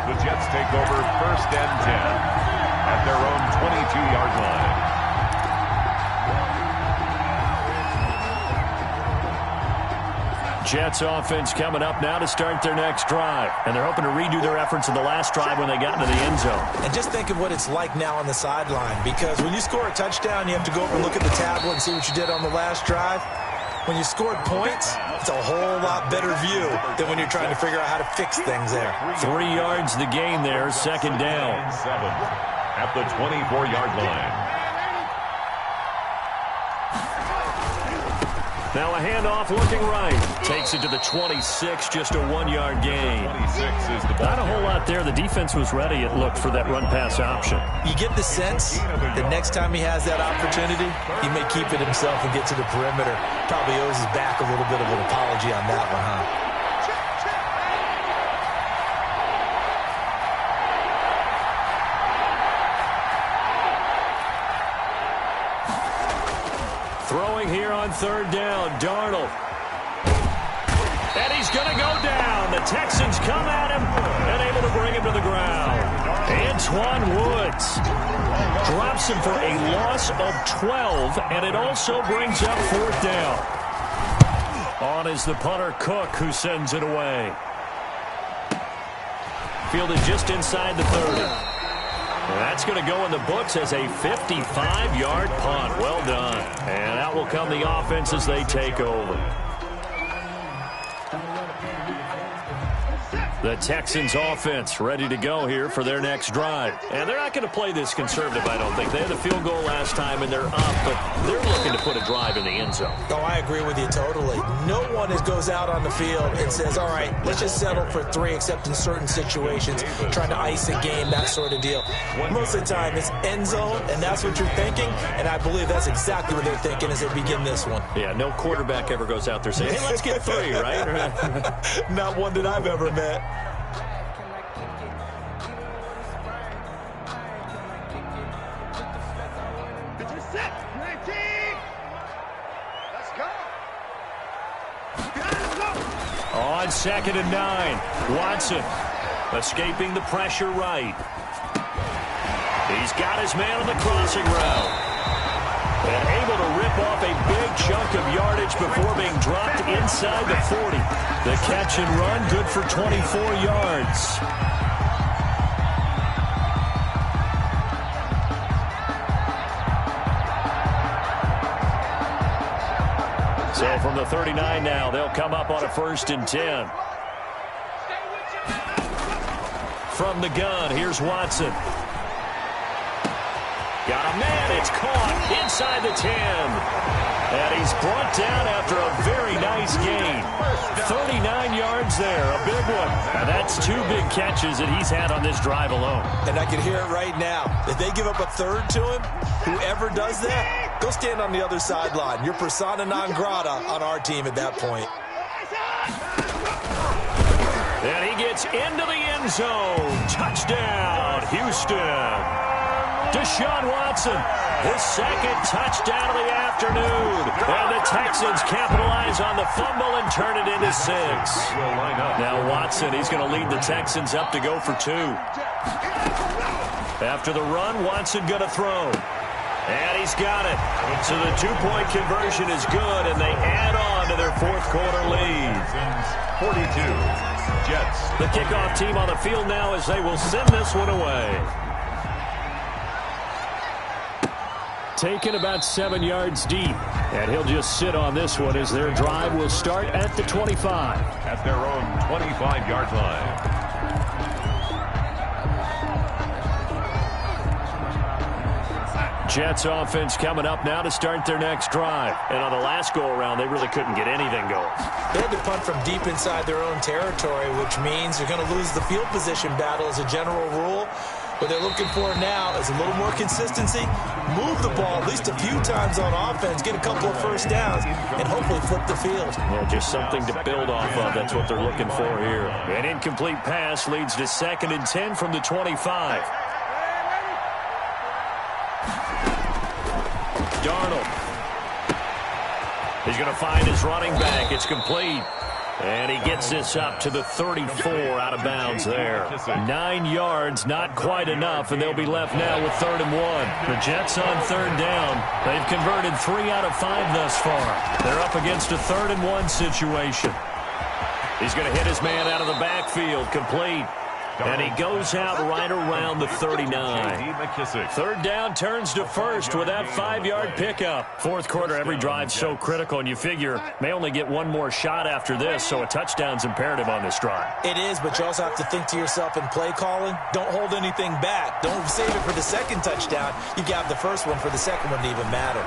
[SPEAKER 3] The Jets take over 1st and 10 at their own 22-yard line.
[SPEAKER 1] Jets offense coming up now to start their next drive. And they're hoping to redo their efforts in the last drive when they got into the end zone.
[SPEAKER 2] And just think of what it's like now on the sideline. Because when you score a touchdown, you have to go over and look at the tablet and see what you did on the last drive. When you scored points, it's a whole lot better view than when you're trying to figure out how to fix things there.
[SPEAKER 1] 3 yards the gain there, second down.
[SPEAKER 3] 7 at the 24-yard line.
[SPEAKER 1] Now a handoff looking right. Takes it to the 26, just a 1-yard gain.
[SPEAKER 3] 26 is the ball.
[SPEAKER 1] Not a whole lot there. The defense was ready, it looked, for that run-pass option.
[SPEAKER 2] You get the sense that next time he has that opportunity, he may keep it himself and get to the perimeter. Probably owes his back a little bit of an apology on that one, huh?
[SPEAKER 1] Throwing here on third down, Darnold. And he's going to go down. The Texans come at him and able to bring him to the ground. Antoine Woods drops him for a loss of 12, and it also brings up fourth down. On is the punter, Cook, who sends it away. Fielded just inside the 30. That's going to go in the books as a 55-yard punt. Well done. And out will come the offense as they take over. The Texans offense ready to go here for their next drive. And they're not going to play this conservative, I don't think. They had the field goal last time, and they're up, but they're looking to put a drive in the end zone.
[SPEAKER 2] Oh, I agree with you totally. No one goes out on the field and says, all right, let's just settle for 3, except in certain situations, trying to ice a game, that sort of deal. Most of the time, it's end zone, and that's what you're thinking, and I believe that's exactly what they're thinking as they begin this one.
[SPEAKER 1] Yeah, no quarterback ever goes out there saying, hey, let's get 3, right?
[SPEAKER 2] Not one that I've ever met.
[SPEAKER 1] On 2nd and 9, Watson escaping the pressure right. He's got his man on the crossing route. And able to rip off a big chunk of yardage before being dropped inside the 40. The catch and run, good for 24 yards. So from the 39 now, they'll come up on a 1st and 10. From the gun, here's Watson. Got a man, it's caught inside the 10. And he's brought down after a very nice gain. 39 yards there, a big one. And that's 2 big catches that he's had on this drive alone.
[SPEAKER 2] And I can hear it right now. If they give up a 3rd to him, whoever does that, go stand on the other sideline. You're persona non grata on our team at that point.
[SPEAKER 1] And he gets into the end zone. Touchdown, Houston. Deshaun Watson, his 2nd touchdown of the afternoon. And the Texans capitalize on the fumble and turn it into 6. Now Watson, he's going to lead the Texans up to go for 2. After the run, Watson going to throw. And he's got it. So the 2-point conversion is good, and they add on to their 4th quarter lead.
[SPEAKER 3] 42, Jets.
[SPEAKER 1] The kickoff team on the field now as they will send this one away. Taken about 7 yards deep. And he'll just sit on this one as their drive will start at the 25.
[SPEAKER 3] At their own 25-yard line.
[SPEAKER 1] Jets offense coming up now to start their next drive. And on the last go-around, they really couldn't get anything going.
[SPEAKER 2] They had to punt from deep inside their own territory, which means they're going to lose the field position battle as a general rule. What they're looking for now is a little more consistency, move the ball at least a few times on offense, get a couple of first downs, and hopefully flip the field.
[SPEAKER 1] Yeah, just something to build off of. That's what they're looking for here. An incomplete pass leads to 2nd and 10 from the 25. Darnold. He's going to find his running back. It's complete. And he gets this up to the 34 out of bounds there. 9 yards, not quite enough, and they'll be left now with 3rd and 1. The Jets on 3rd down. They've converted 3 out of 5 thus far. They're up against a 3rd and 1 situation. He's going to hit his man out of the backfield, complete. And he goes out right around the 39. 3rd down turns to 1st with that 5-yard pickup. 4th quarter, every drive's so critical, and you figure may only get one more shot after this, so a touchdown's imperative on this drive.
[SPEAKER 2] It is, but you also have to think to yourself in play calling, don't hold anything back. Don't save it for the 2nd touchdown. You got the first one for the 2nd one to even matter.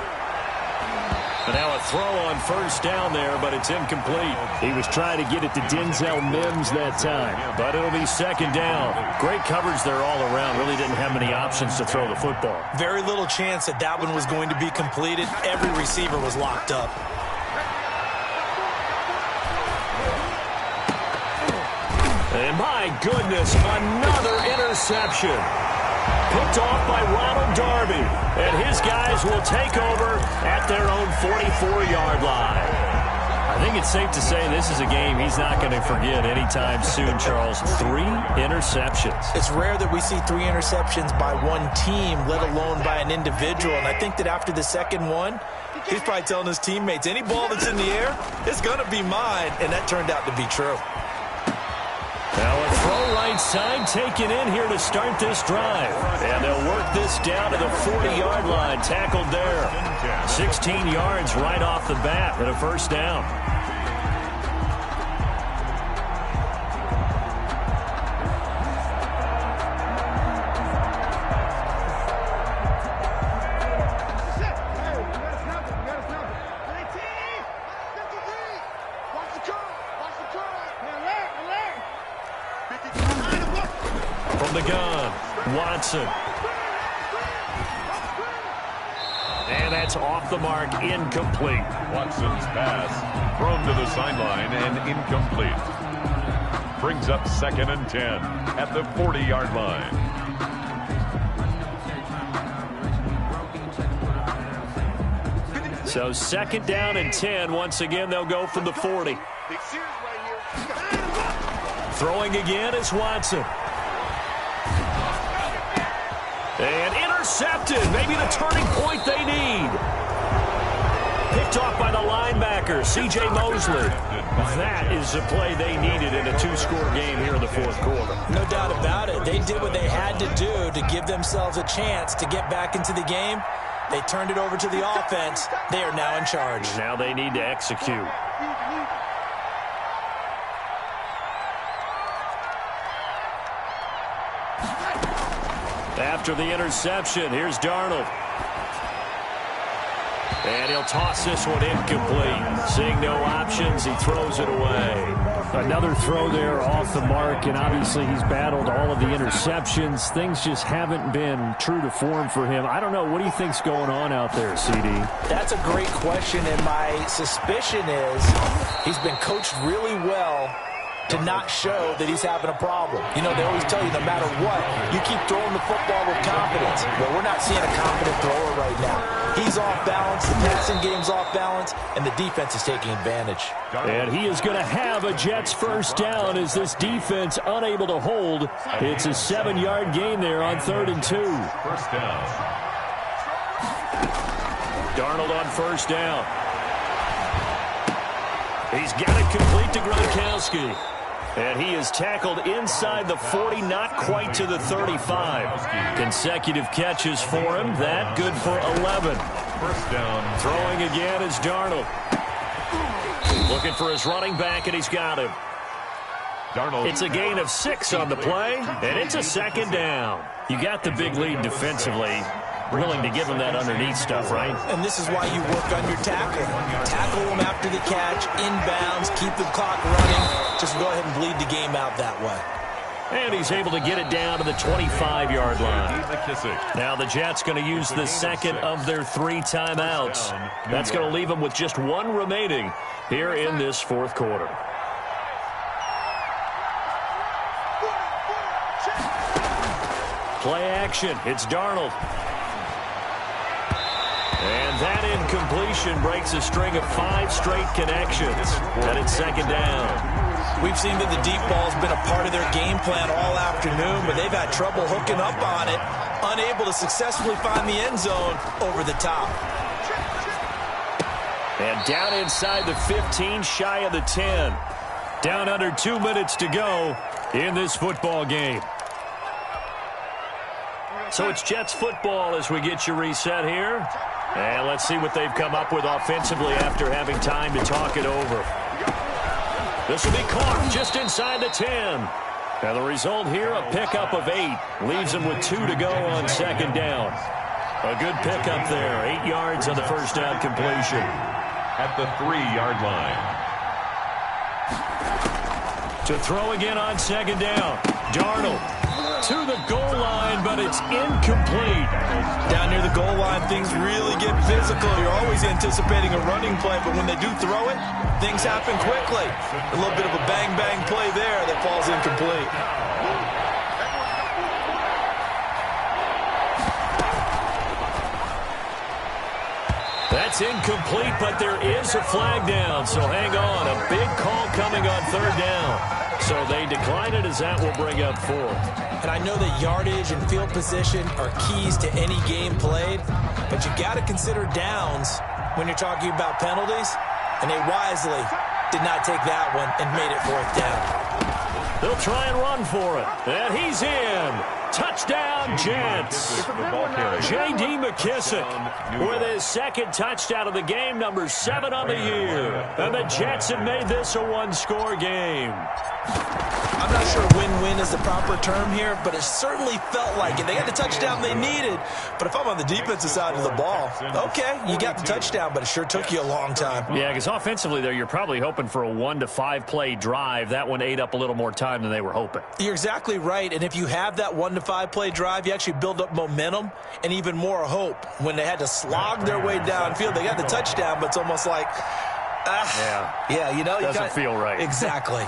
[SPEAKER 1] And now a throw on first down there, but it's incomplete.
[SPEAKER 5] He was trying to get it to Denzel Mims that time.
[SPEAKER 1] But it'll be second down. Great coverage there all around. Really didn't have many options to throw the football.
[SPEAKER 2] Very little chance that that one was going to be completed. Every receiver was locked up.
[SPEAKER 1] And my goodness, another interception. Picked off by Ronald Darby. And his guys will take over at their own 44-yard line. I think it's safe to say this is a game he's not going to forget anytime soon, Charles. 3 interceptions.
[SPEAKER 2] It's rare that we see 3 interceptions by one team, let alone by an individual. And I think that after the second one, he's probably telling his teammates, any ball that's in the air, it's going to be mine. And that turned out to be true.
[SPEAKER 1] Now a throw right side taken in here to start this drive. And they'll work this down to the 40-yard line. Tackled there. 16 yards right off the bat and a first down. From the gun, Watson. And that's off the mark, incomplete.
[SPEAKER 3] Watson's pass thrown to the sideline and incomplete. Brings up 2nd and 10 at the 40-yard line.
[SPEAKER 1] So 2nd down and 10. Once again, they'll go from the 40. Throwing again is Watson. And intercepted. Maybe the turning point they need. Picked off by the linebacker, C.J. Mosley. That is the play they needed in a 2-score game here in the 4th quarter.
[SPEAKER 2] No doubt about it. They did what they had to do to give themselves a chance to get back into the game. They turned it over to the offense. They are now in charge.
[SPEAKER 1] Now they need to execute. After the interception, here's Darnold. And he'll toss this one incomplete. Seeing no options, he throws it away.
[SPEAKER 5] Another throw there off the mark, and obviously he's battled all of the interceptions. Things just haven't been true to form for him. I don't know. What do you think's going on out there, CD?
[SPEAKER 2] That's a great question, and my suspicion is he's been coached really well to not show that he's having a problem. You know, they always tell you no matter what, you keep throwing the football with confidence. Well, we're not seeing a confident thrower right now. He's off balance, the passing game's off balance, and the defense is taking advantage.
[SPEAKER 5] And he is going to have a Jets first down as this defense unable to hold. It's a 7-yard gain there on 3rd and 2.
[SPEAKER 3] First down.
[SPEAKER 1] Darnold on first down. He's got it complete to Gronkowski. And he is tackled inside the 40, not quite to the 35. Consecutive catches for him. That good for 11.
[SPEAKER 3] First down.
[SPEAKER 1] Throwing again is Darnold. Looking for his running back, and he's got him.
[SPEAKER 3] Darnold.
[SPEAKER 1] It's a gain of 6 on the play, and it's a 2nd down. You got the big lead defensively. Willing to give him that underneath stuff, right?
[SPEAKER 2] And this is why you work on your tackling. Tackle them after the catch, inbounds, keep the clock running. Just go ahead and bleed the game out that way.
[SPEAKER 1] And he's able to get it down to the 25-yard line. Now the Jets going to use the second of their 3 timeouts. That's going to leave them with just 1 remaining here in this 4th quarter. Play action. It's Darnold. And that incompletion breaks a string of 5 straight connections. And it's 2nd down.
[SPEAKER 2] We've seen that the deep ball's been a part of their game plan all afternoon, but they've had trouble hooking up on it, unable to successfully find the end zone over the top.
[SPEAKER 1] And down inside the 15, shy of the 10. Down under 2 minutes to go in this football game. So it's Jets football as we get you reset here. And let's see what they've come up with offensively after having time to talk it over. This will be caught just inside the 10. And the result here, a pickup of 8. Leaves them with 2 to go on 2nd down. A good pickup there. 8 yards on the first down completion.
[SPEAKER 3] At the 3-yard line.
[SPEAKER 1] To throw again on second down. Darnold to the goal line, but it's incomplete.
[SPEAKER 2] Down near the goal line, things really get physical. You're always anticipating a running play, but when they do throw it, things happen quickly. A little bit of a bang-bang play there that falls incomplete.
[SPEAKER 1] That's incomplete, but there is a flag down, so hang on. A big call coming on third down. So they decline it as that will bring up fourth.
[SPEAKER 2] And I know that yardage and field position are keys to any game played, but you got to consider downs when you're talking about penalties, and they wisely did not take that one and made it fourth down.
[SPEAKER 1] They'll try and run for it, and he's in. Touchdown, Jets. J.D. McKissick with his second touchdown of the game, number 7 on the year. And the Jets have made this a one-score game.
[SPEAKER 2] I'm not sure win-win is the proper term here, but it certainly felt like it. They got the touchdown they needed, but if I'm on the defensive side of the ball, okay, you got the touchdown, but it sure took you a long time.
[SPEAKER 1] Yeah, because offensively there, you're probably hoping for a 1 to 5 play drive. That one ate up a little more time than they were hoping.
[SPEAKER 2] You're exactly right, and if you have that 1 to 5 play drive, you actually build up momentum and even more hope. When they had to slog their way downfield, they got the touchdown, but it's almost like, yeah, you know,
[SPEAKER 1] doesn't feel right.
[SPEAKER 2] Exactly.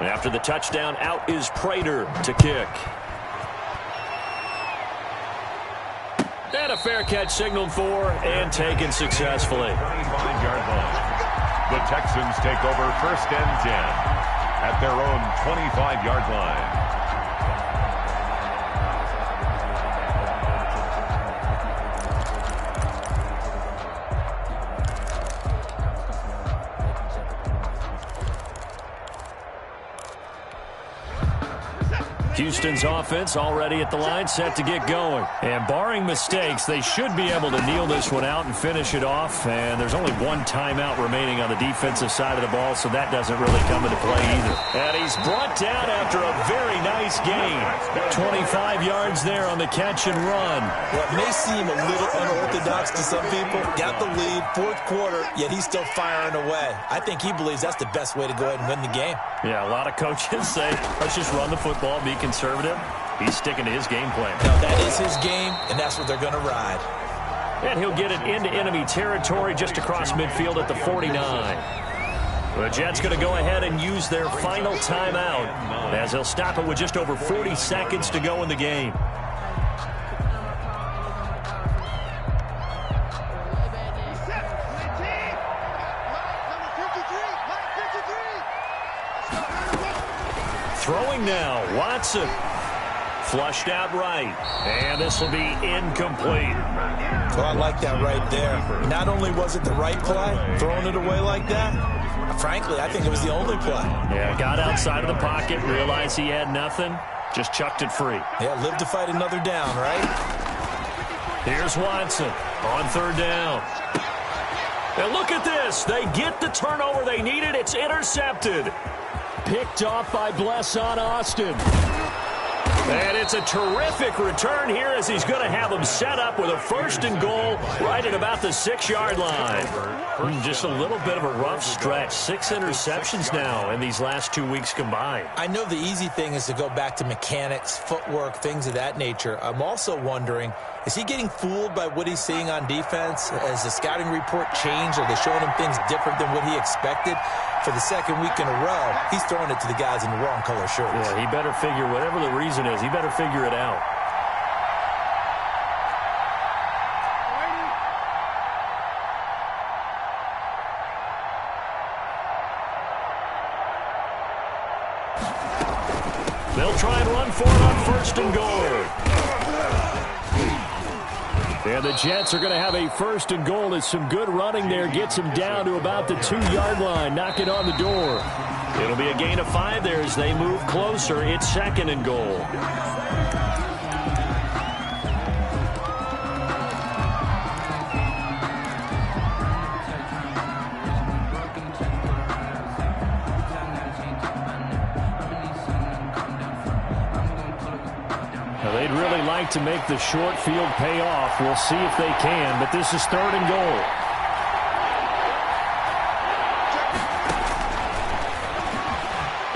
[SPEAKER 1] After the touchdown, out is Prater to kick. And a fair catch signaled for and taken successfully.
[SPEAKER 3] 25-yard line. The Texans take over 1st and 10 at their own 25-yard line.
[SPEAKER 1] Houston's offense already at the line, set to get going. And barring mistakes, they should be able to kneel this one out and finish it off. And there's only one timeout remaining on the defensive side of the ball, so that doesn't really come into play either. And he's brought down after a very nice gain. 25 yards there on the catch and run.
[SPEAKER 2] What may seem a little unorthodox to some people, got the lead, 4th quarter, yet he's still firing away. I think he believes that's the best way to go ahead and win the game.
[SPEAKER 1] Yeah, a lot of coaches say, let's just run the football, be conservative. He's sticking to his game plan.
[SPEAKER 2] No, that is his game, and that's what they're going to ride.
[SPEAKER 1] And he'll get it into enemy territory just across midfield at the 49. The Jets going to go ahead and use their final timeout as they'll stop it with just over 40 seconds to go in the game. Throwing now, Watson. Flushed out right. And this will be incomplete.
[SPEAKER 2] Well, I like that right there. Not only was it the right play, throwing it away like that, frankly, I think it was the only play.
[SPEAKER 1] Yeah, got outside of the pocket, realized he had nothing, just chucked it free.
[SPEAKER 2] Yeah, live to fight another down, right?
[SPEAKER 1] Here's Watson on 3rd down. And look at this. They get the turnover they needed. It's intercepted. Picked off by Blesson Austin. And it's a terrific return here as he's going to have them set up with a 1st and goal right at about the 6-yard line. Just a little bit of a rough stretch. 6 interceptions now in these last 2 weeks combined.
[SPEAKER 2] I know the easy thing is to go back to mechanics, footwork, things of that nature. I'm also wondering, is he getting fooled by what he's seeing on defense? Has the scouting report changed? Are they showing him things different than what he expected? For the 2nd week in a row, he's throwing it to the guys in the wrong color shirts.
[SPEAKER 1] Yeah, he better figure, whatever the reason is, he better figure it out. They'll try and run for it on 1st and goal. And the Jets are going to have a 1st and goal as some good running there gets him down to about the 2-yard line, knocking on the door. It'll be a gain of 5 there as they move closer. It's 2nd and goal.
[SPEAKER 5] They'd really like to make the short field pay off. We'll see if they can, but this is 3rd and goal.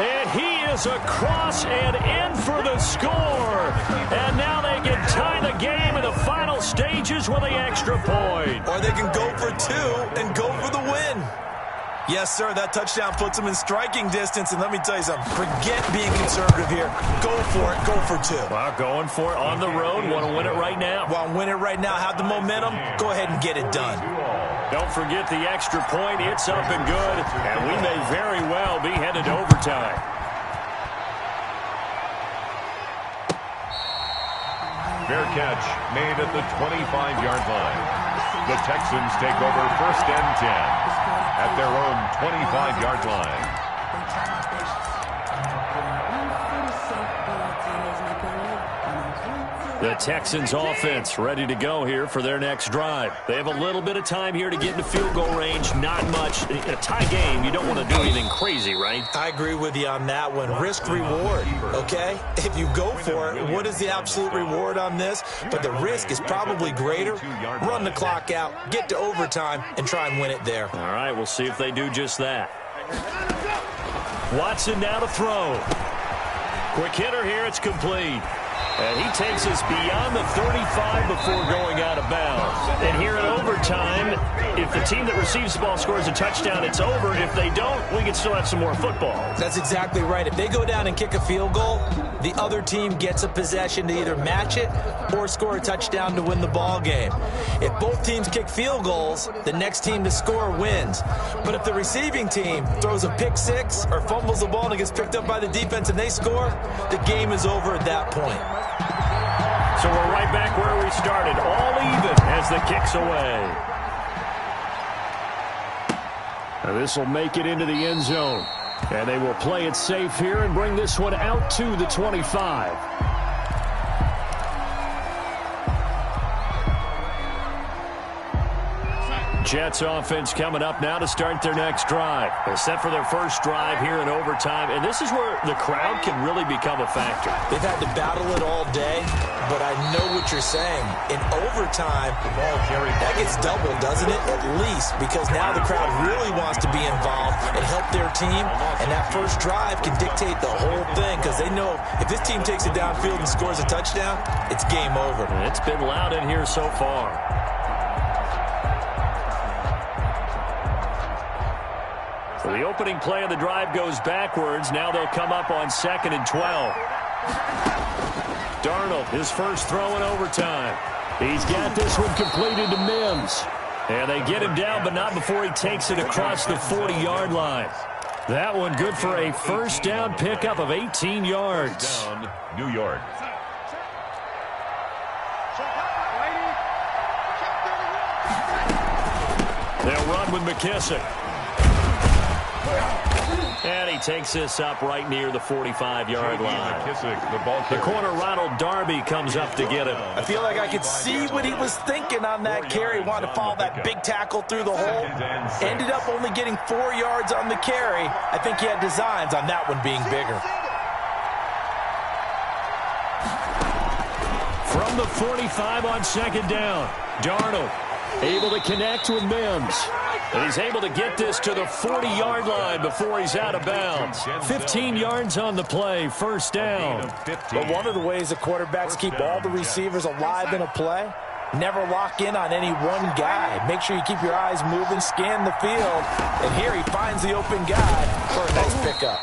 [SPEAKER 5] And he is across and in for the score. And now they can tie the game in the final stages with the extra point.
[SPEAKER 2] Or they can go for 2 and go for the win. Yes, sir, that touchdown puts them in striking distance. And let me tell you something, forget being conservative here. Go for it, go for 2.
[SPEAKER 5] Well, going for it on the road. Want to win it right now.
[SPEAKER 2] Want to win it right now, have the momentum, go ahead and get it done.
[SPEAKER 1] Don't forget the extra point. It's up and good. And we may very well be headed to overtime.
[SPEAKER 3] Fair catch made at the 25-yard line. The Texans take over 1st and 10 at their own 25-yard line.
[SPEAKER 1] The Texans offense ready to go here for their next drive. They have a little bit of time here to get into field goal range. Not much. In a tie game, you don't want to do anything crazy, right?
[SPEAKER 2] I agree with you on that one. Risk reward, okay? If you go for it, what is the absolute reward on this? But the risk is probably greater. Run the clock out, get to overtime, and try and win it there.
[SPEAKER 1] All right, we'll see if they do just that. Watson now to throw. Quick hitter here, it's complete. And he takes us beyond the 35 before going out of bounds. And here in overtime, if the team that receives the ball scores a touchdown, it's over. If they don't, we can still have some more football.
[SPEAKER 2] That's exactly right. If they go down and kick a field goal, the other team gets a possession to either match it or score a touchdown to win the ball game. If both teams kick field goals, the next team to score wins. But if the receiving team throws a pick six or fumbles the ball and it gets picked up by the defense and they score, the game is over at that point.
[SPEAKER 1] So we're right back where we started, all even as the kick's away. Now this will make it into the end zone. And they will play it safe here and bring this one out to the 25. Jets offense coming up now to start their next drive. They're set for their first drive here in overtime, and this is where the crowd can really become a factor.
[SPEAKER 2] They've had to battle it all day, but I know what you're saying. In overtime, that gets doubled, doesn't it? At least, because now the crowd really wants to be involved and help their team, and that first drive can dictate the whole thing because they know if this team takes it downfield and scores a touchdown, it's game over.
[SPEAKER 1] And it's been loud in here so far. So the opening play of the drive goes backwards. Now they'll come up on 2nd and 12. Darnold, his first throw in overtime. He's got this one completed to Mims. And they get him down, but not before he takes it across the 40-yard line. That one good for a first down pickup of 18 yards.
[SPEAKER 3] Down, New York.
[SPEAKER 1] They'll run with McKissick. And he takes this up right near the 45-yard line.
[SPEAKER 3] McKissick,
[SPEAKER 1] the corner, Ronald Darby, comes up to get him.
[SPEAKER 2] I feel like I could see what he was thinking on that carry. Wanted to follow that big tackle through the hole. Ended up only getting 4 yards on the carry. I think he had designs on that one being bigger.
[SPEAKER 1] From the 45 on 2nd down, Darnold able to connect with Mims. And he's able to get this to the 40-yard line before he's out of bounds. 15 yards on the play, first down.
[SPEAKER 2] But one of the ways the quarterbacks keep all the receivers alive in a play, never lock in on any one guy. Make sure you keep your eyes moving, scan the field. And here he finds the open guy for a nice pickup.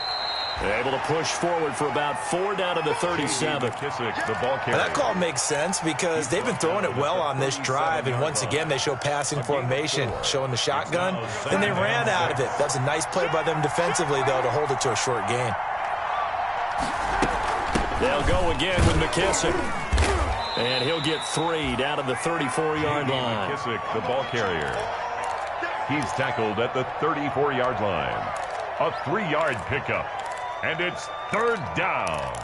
[SPEAKER 1] Able to push forward for about 4 down to the 37.
[SPEAKER 2] That call makes sense because they've been throwing it well on this drive, and once again they show passing formation, showing the shotgun. Then they ran out of it. That's a nice play by them defensively, though, to hold it to a short gain.
[SPEAKER 1] They'll go again with McKissick. And he'll get 3 down to the 34-yard line.
[SPEAKER 3] McKissick, the ball carrier. He's tackled at the 34-yard line. A 3-yard pickup. And it's 3rd down.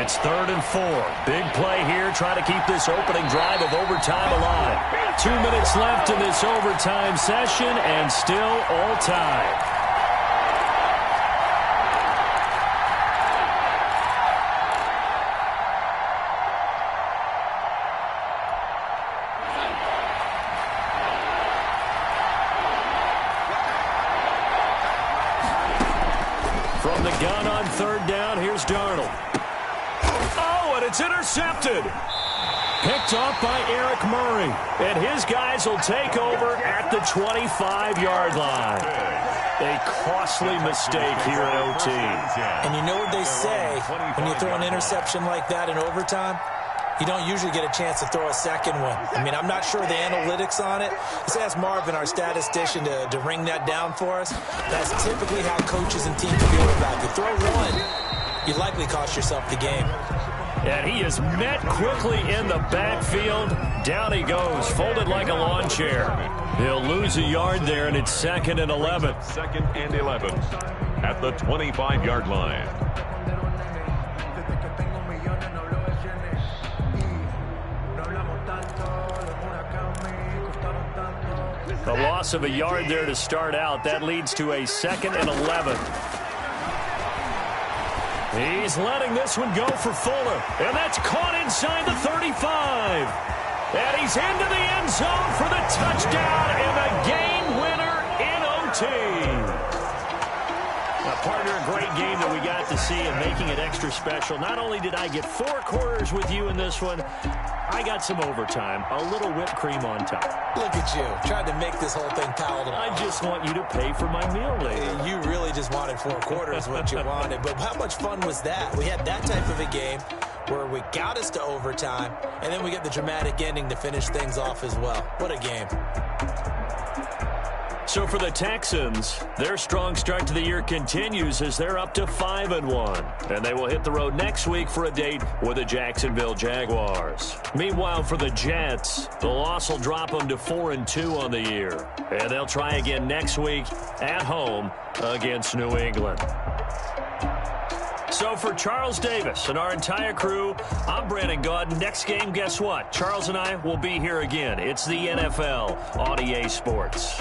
[SPEAKER 1] It's 3rd and 4. Big play here. Try to keep this opening drive of overtime alive. 2 minutes left in this overtime session, and still all tied. From the gun on 3rd down, here's Darnold. Oh, and it's intercepted. Picked off by Eric Murray. And his guys will take over at the 25-yard line. A costly mistake here in OT.
[SPEAKER 2] And you know what they say when you throw an interception like that in overtime? You don't usually get a chance to throw a second one. I mean, I'm not sure the analytics on it. Let's ask Marvin, our statistician, to ring that down for us. That's typically how coaches and teams feel about it. You throw one, you likely cost yourself the game.
[SPEAKER 1] And he is met quickly in the backfield. Down he goes, folded like a lawn chair. He'll lose a yard there, and it's 2nd and 11.
[SPEAKER 3] 2nd and 11 at the 25-yard line.
[SPEAKER 1] A loss of a yard there to start out. That leads to a 2nd and 11. He's letting this one go for Fuller. And that's caught inside the 35. And he's into the end zone for the touchdown and the game winner in OT. Now, partner, a great game that we got to see and making it extra special. Not only did I get 4 quarters with you in this one, I got some overtime, a little whipped cream on top.
[SPEAKER 2] Look at you, trying to make this whole thing palatable.
[SPEAKER 1] I just want you to pay for my meal later.
[SPEAKER 2] You really just wanted 4 quarters, what you wanted. But how much fun was that? We had that type of a game where we got us to overtime, and then we get the dramatic ending to finish things off as well. What a game.
[SPEAKER 1] So for the Texans, their strong start to the year continues as they're up to 5-1. And they will hit the road next week for a date with the Jacksonville Jaguars. Meanwhile, for the Jets, the loss will drop them to 4-2 on the year. And they'll try again next week at home against New England. So for Charles Davis and our entire crew, I'm Brandon Gaudin. Next game, guess what? Charles and I will be here again. It's the NFL on EA Sports.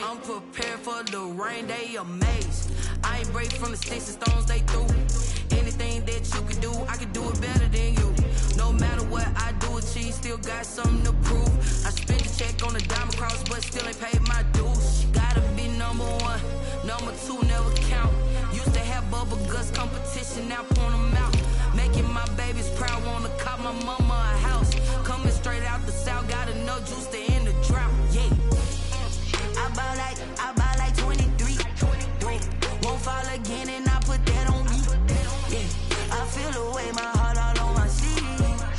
[SPEAKER 6] I'm prepared for the rain, they amazed. I ain't break from the sticks and stones they threw. Anything that you can do, I can do it better than you. No matter what I do, she still got something to prove. I spent a check on the diamond cross, but still ain't paid my dues. She gotta be number one, number two never count. Used to have bubble guts competition, now point them out. Making my babies proud, wanna cop my mama a house. Coming straight out the south, got enough juice to end the drought. Yeah, I buy like 23. Won't fall again, and I put that on me. Yeah, I feel the way, my heart all on my sleeve.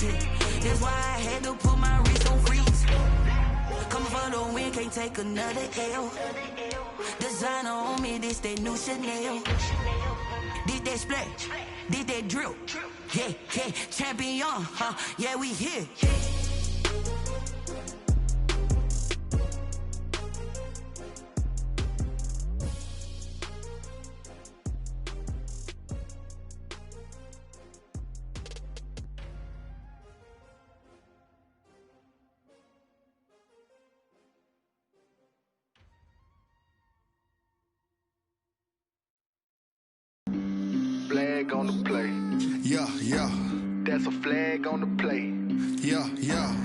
[SPEAKER 6] Yeah, that's why I had to put my wrist on freeze. Coming for the win, can't take another L. Designer on me, this that new Chanel. Did that splash, did that drill. Yeah, yeah, champion, huh? Yeah, we here.
[SPEAKER 7] Flag on the play.
[SPEAKER 8] Yeah, yeah.
[SPEAKER 7] That's a flag on the play.
[SPEAKER 8] Yeah, yeah.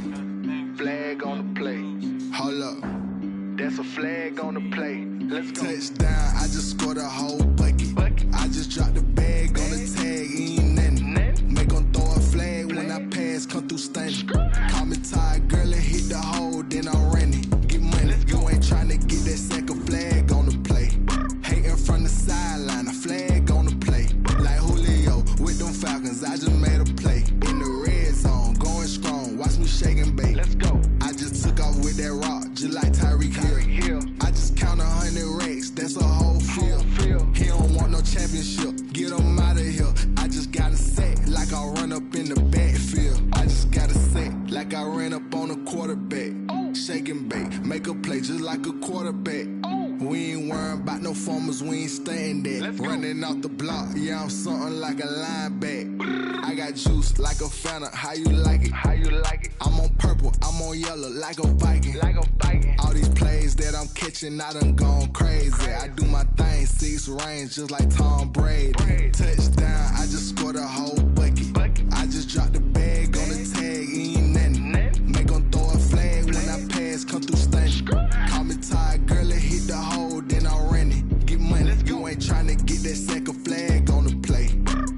[SPEAKER 7] Flag on the play.
[SPEAKER 8] Hold up.
[SPEAKER 7] That's a flag on the play. Let's go.
[SPEAKER 8] Touchdown, I just scored a whole bucket. I just dropped the bag on the tag, ain't nothing. Make 'em throw a flag when I pass, come through stunning. Call me tired, girl, and hit the hole, then I'm running. Get money, you ain't tryna get that second flag on the play. Hating from the sideline, a flag on the play. Like Julio with them Falcons, I just made a play. In the red zone, going strong, watch me shake and bake.
[SPEAKER 7] Let's go.
[SPEAKER 8] I just took off with that rock, just like Tyreek Hill. I just count 100 racks, that's a whole field. He don't want no championship, get him out of here. I just got a set, like I run up in the backfield. I just got a set, like I ran up on a quarterback. Shake and bake, make a play just like a quarterback. We ain't worrying about no formers, we ain't staying there. Running off the block, yeah, I'm something like a linebacker. I got juice like a Fanta, how you like it?
[SPEAKER 7] How you like it?
[SPEAKER 8] I'm on purple, I'm on yellow, like a Viking.
[SPEAKER 7] Like a Viking.
[SPEAKER 8] All these plays that I'm catching, I done gone crazy. I do my thing, 6 range, just like Tom Brady. Touchdown, I just scored a whole bucket. I just dropped the bag on the tag, ain't nothing. Make 'em throw a flag when I pass, come through stunning. Call me tired, girl, and hit the hole, then I'm running. Get money, you ain't tryna get that second flag on the play.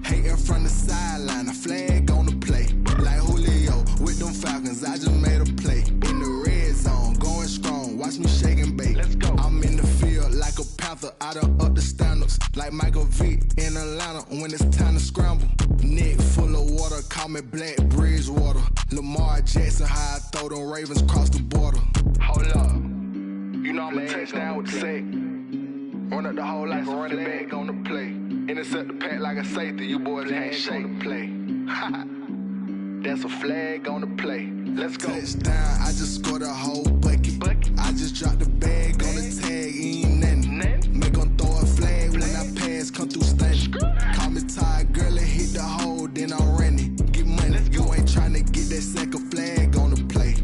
[SPEAKER 8] Hating from the sideline, a flag on the play. Like Julio with them Falcons, I just made a play. In the red zone, going strong, watch me shake and bake.
[SPEAKER 7] Let's go.
[SPEAKER 8] I'm in the field like a panther, I done up the standards. Like Michael Vick in Atlanta when it's time to scramble. Neck full of water, call me Black Bridgewater. Lamar Jackson, how I throw them Ravens cross the border.
[SPEAKER 7] Hold up. You know I'm a touchdown with the sack. Run up the hole like a running back on the play. Intercept the pack like a safety. You boys can't shake the play. That's a flag on the play. Let's go.
[SPEAKER 8] Touchdown, I just scored a whole bucket. I just dropped the bag on the tag, ain't nothing. Make 'em throw a flag when I pass, come through stunning. Call me tired, girl, and hit the hole, then I'm running. Get money, you ain't tryna get that second flag on the play.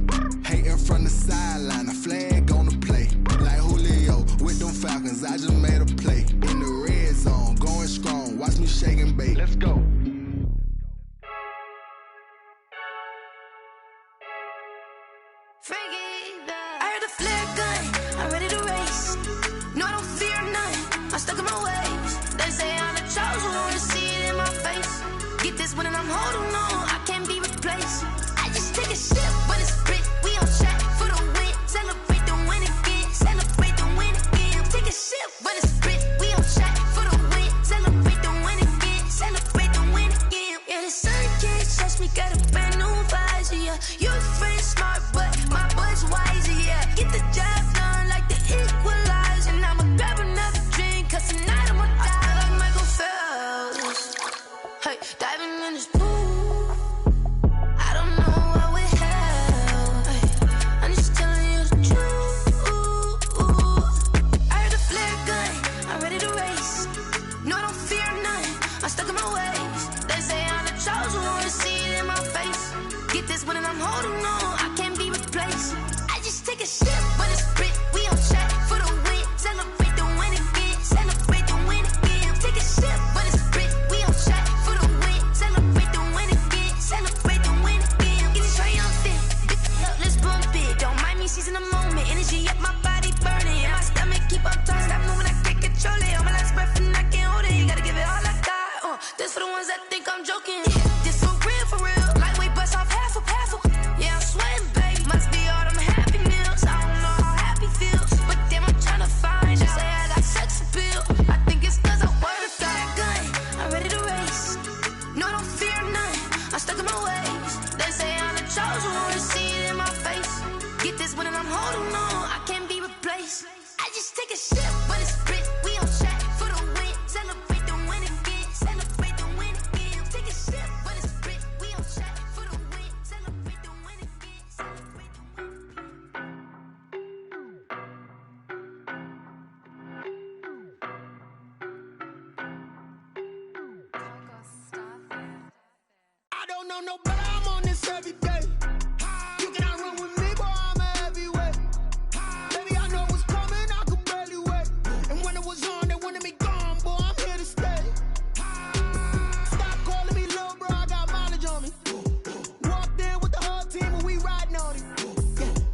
[SPEAKER 8] Hating from the sideline, a flag on the play. Like Julio with them Falcons, I just made a play. In the red zone, going strong, watch me shake and bake.
[SPEAKER 7] Let's go.
[SPEAKER 9] I heard the flare gun, I'm ready to race. No, I don't fear none, I'm stuck in my ways. They say I'm the chosen one, see it in my face. Get this one and I'm holding on, I can't be replaced. I just take a sip, but it's split, we on track for the win. Celebrate the win again, celebrate the win again. Take a sip, but it's split, we on track for the win. Celebrate the win again, celebrate the win again. Yeah, the sun can't touch me, got a brand new visor, yeah. You're friend smart, but my boy's wiser, yeah. Get the job done like the equalizer. And I'ma grab another drink, cause tonight I'ma die like Michael Phelps. Hey, diving in this pool. holding on, I can't be replaced. I just take a sip, but it's split. We on track for the win. Celebrate the win again. Celebrate the win again. Take a sip, but it's split. We on track for the win. Celebrate the win again. Celebrate the win again.
[SPEAKER 10] I don't know no better, I'm on this every day. You cannot run with me, boy, I'm a heavyweight. Baby, I know what's coming, I could barely wait. And when it was on, they wanted me gone, boy, I'm here to stay. Stop calling me little bro, I got mileage on me. Walked in with the whole team and we riding on him.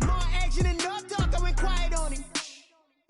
[SPEAKER 10] More action and no talk, I went quiet on him.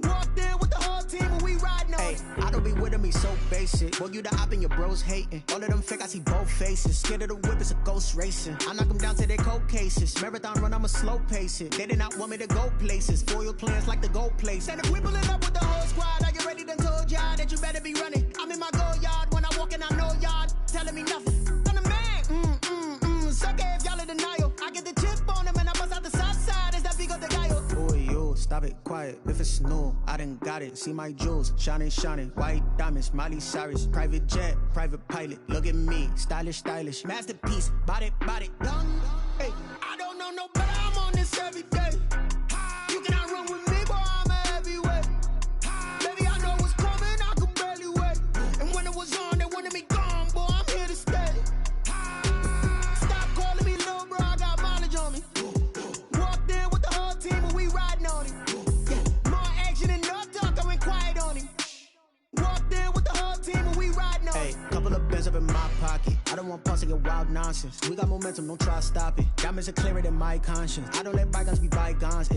[SPEAKER 10] Walked in with the whole team and we riding on him.
[SPEAKER 11] I don't be with him, he's so basic. Boy, you the op and your bros hating. All of them fake, I see both faces. Scared of the whip, it's a ghost racing. I knock them down to their cold cases. Marathon run, I'ma slow pace it. They did not want me to go places. Foil plans like the gold place.
[SPEAKER 10] And if we pulling up with the whole squad, I get ready done told y'all that you better be running. I'm in my go yard, when I walk in I know y'all telling me nothing. I'm the man, suck it if y'all in denial. I get the chip on them and I bust out the south side, is that big of the gallo.
[SPEAKER 11] Boy, yo, stop it, quiet. If it's new, I done got it. See my jewels, shining, white diamonds, Miley Cyrus. Private jet, private pilot, look at me. Stylish, masterpiece, body, done.
[SPEAKER 10] Hey, I don't know no better, I'm on this every day. You cannot run with me, boy, I'm a heavyweight. Baby, I know what's coming, I could barely wait. And when it was on, they wanted me gone, boy, I'm here to stay. Stop calling me little bro, I got mileage on me. Walked in with the whole team and we riding on him. More action and no talk, I went quiet on him. Walked in with the whole team and we riding on him.
[SPEAKER 11] Couple of bins up in my pocket. I don't want pulse to get wild nonsense. We got momentum, don't try to stop it. Diamonds are clearer than my conscience. I don't let bygones be bygones.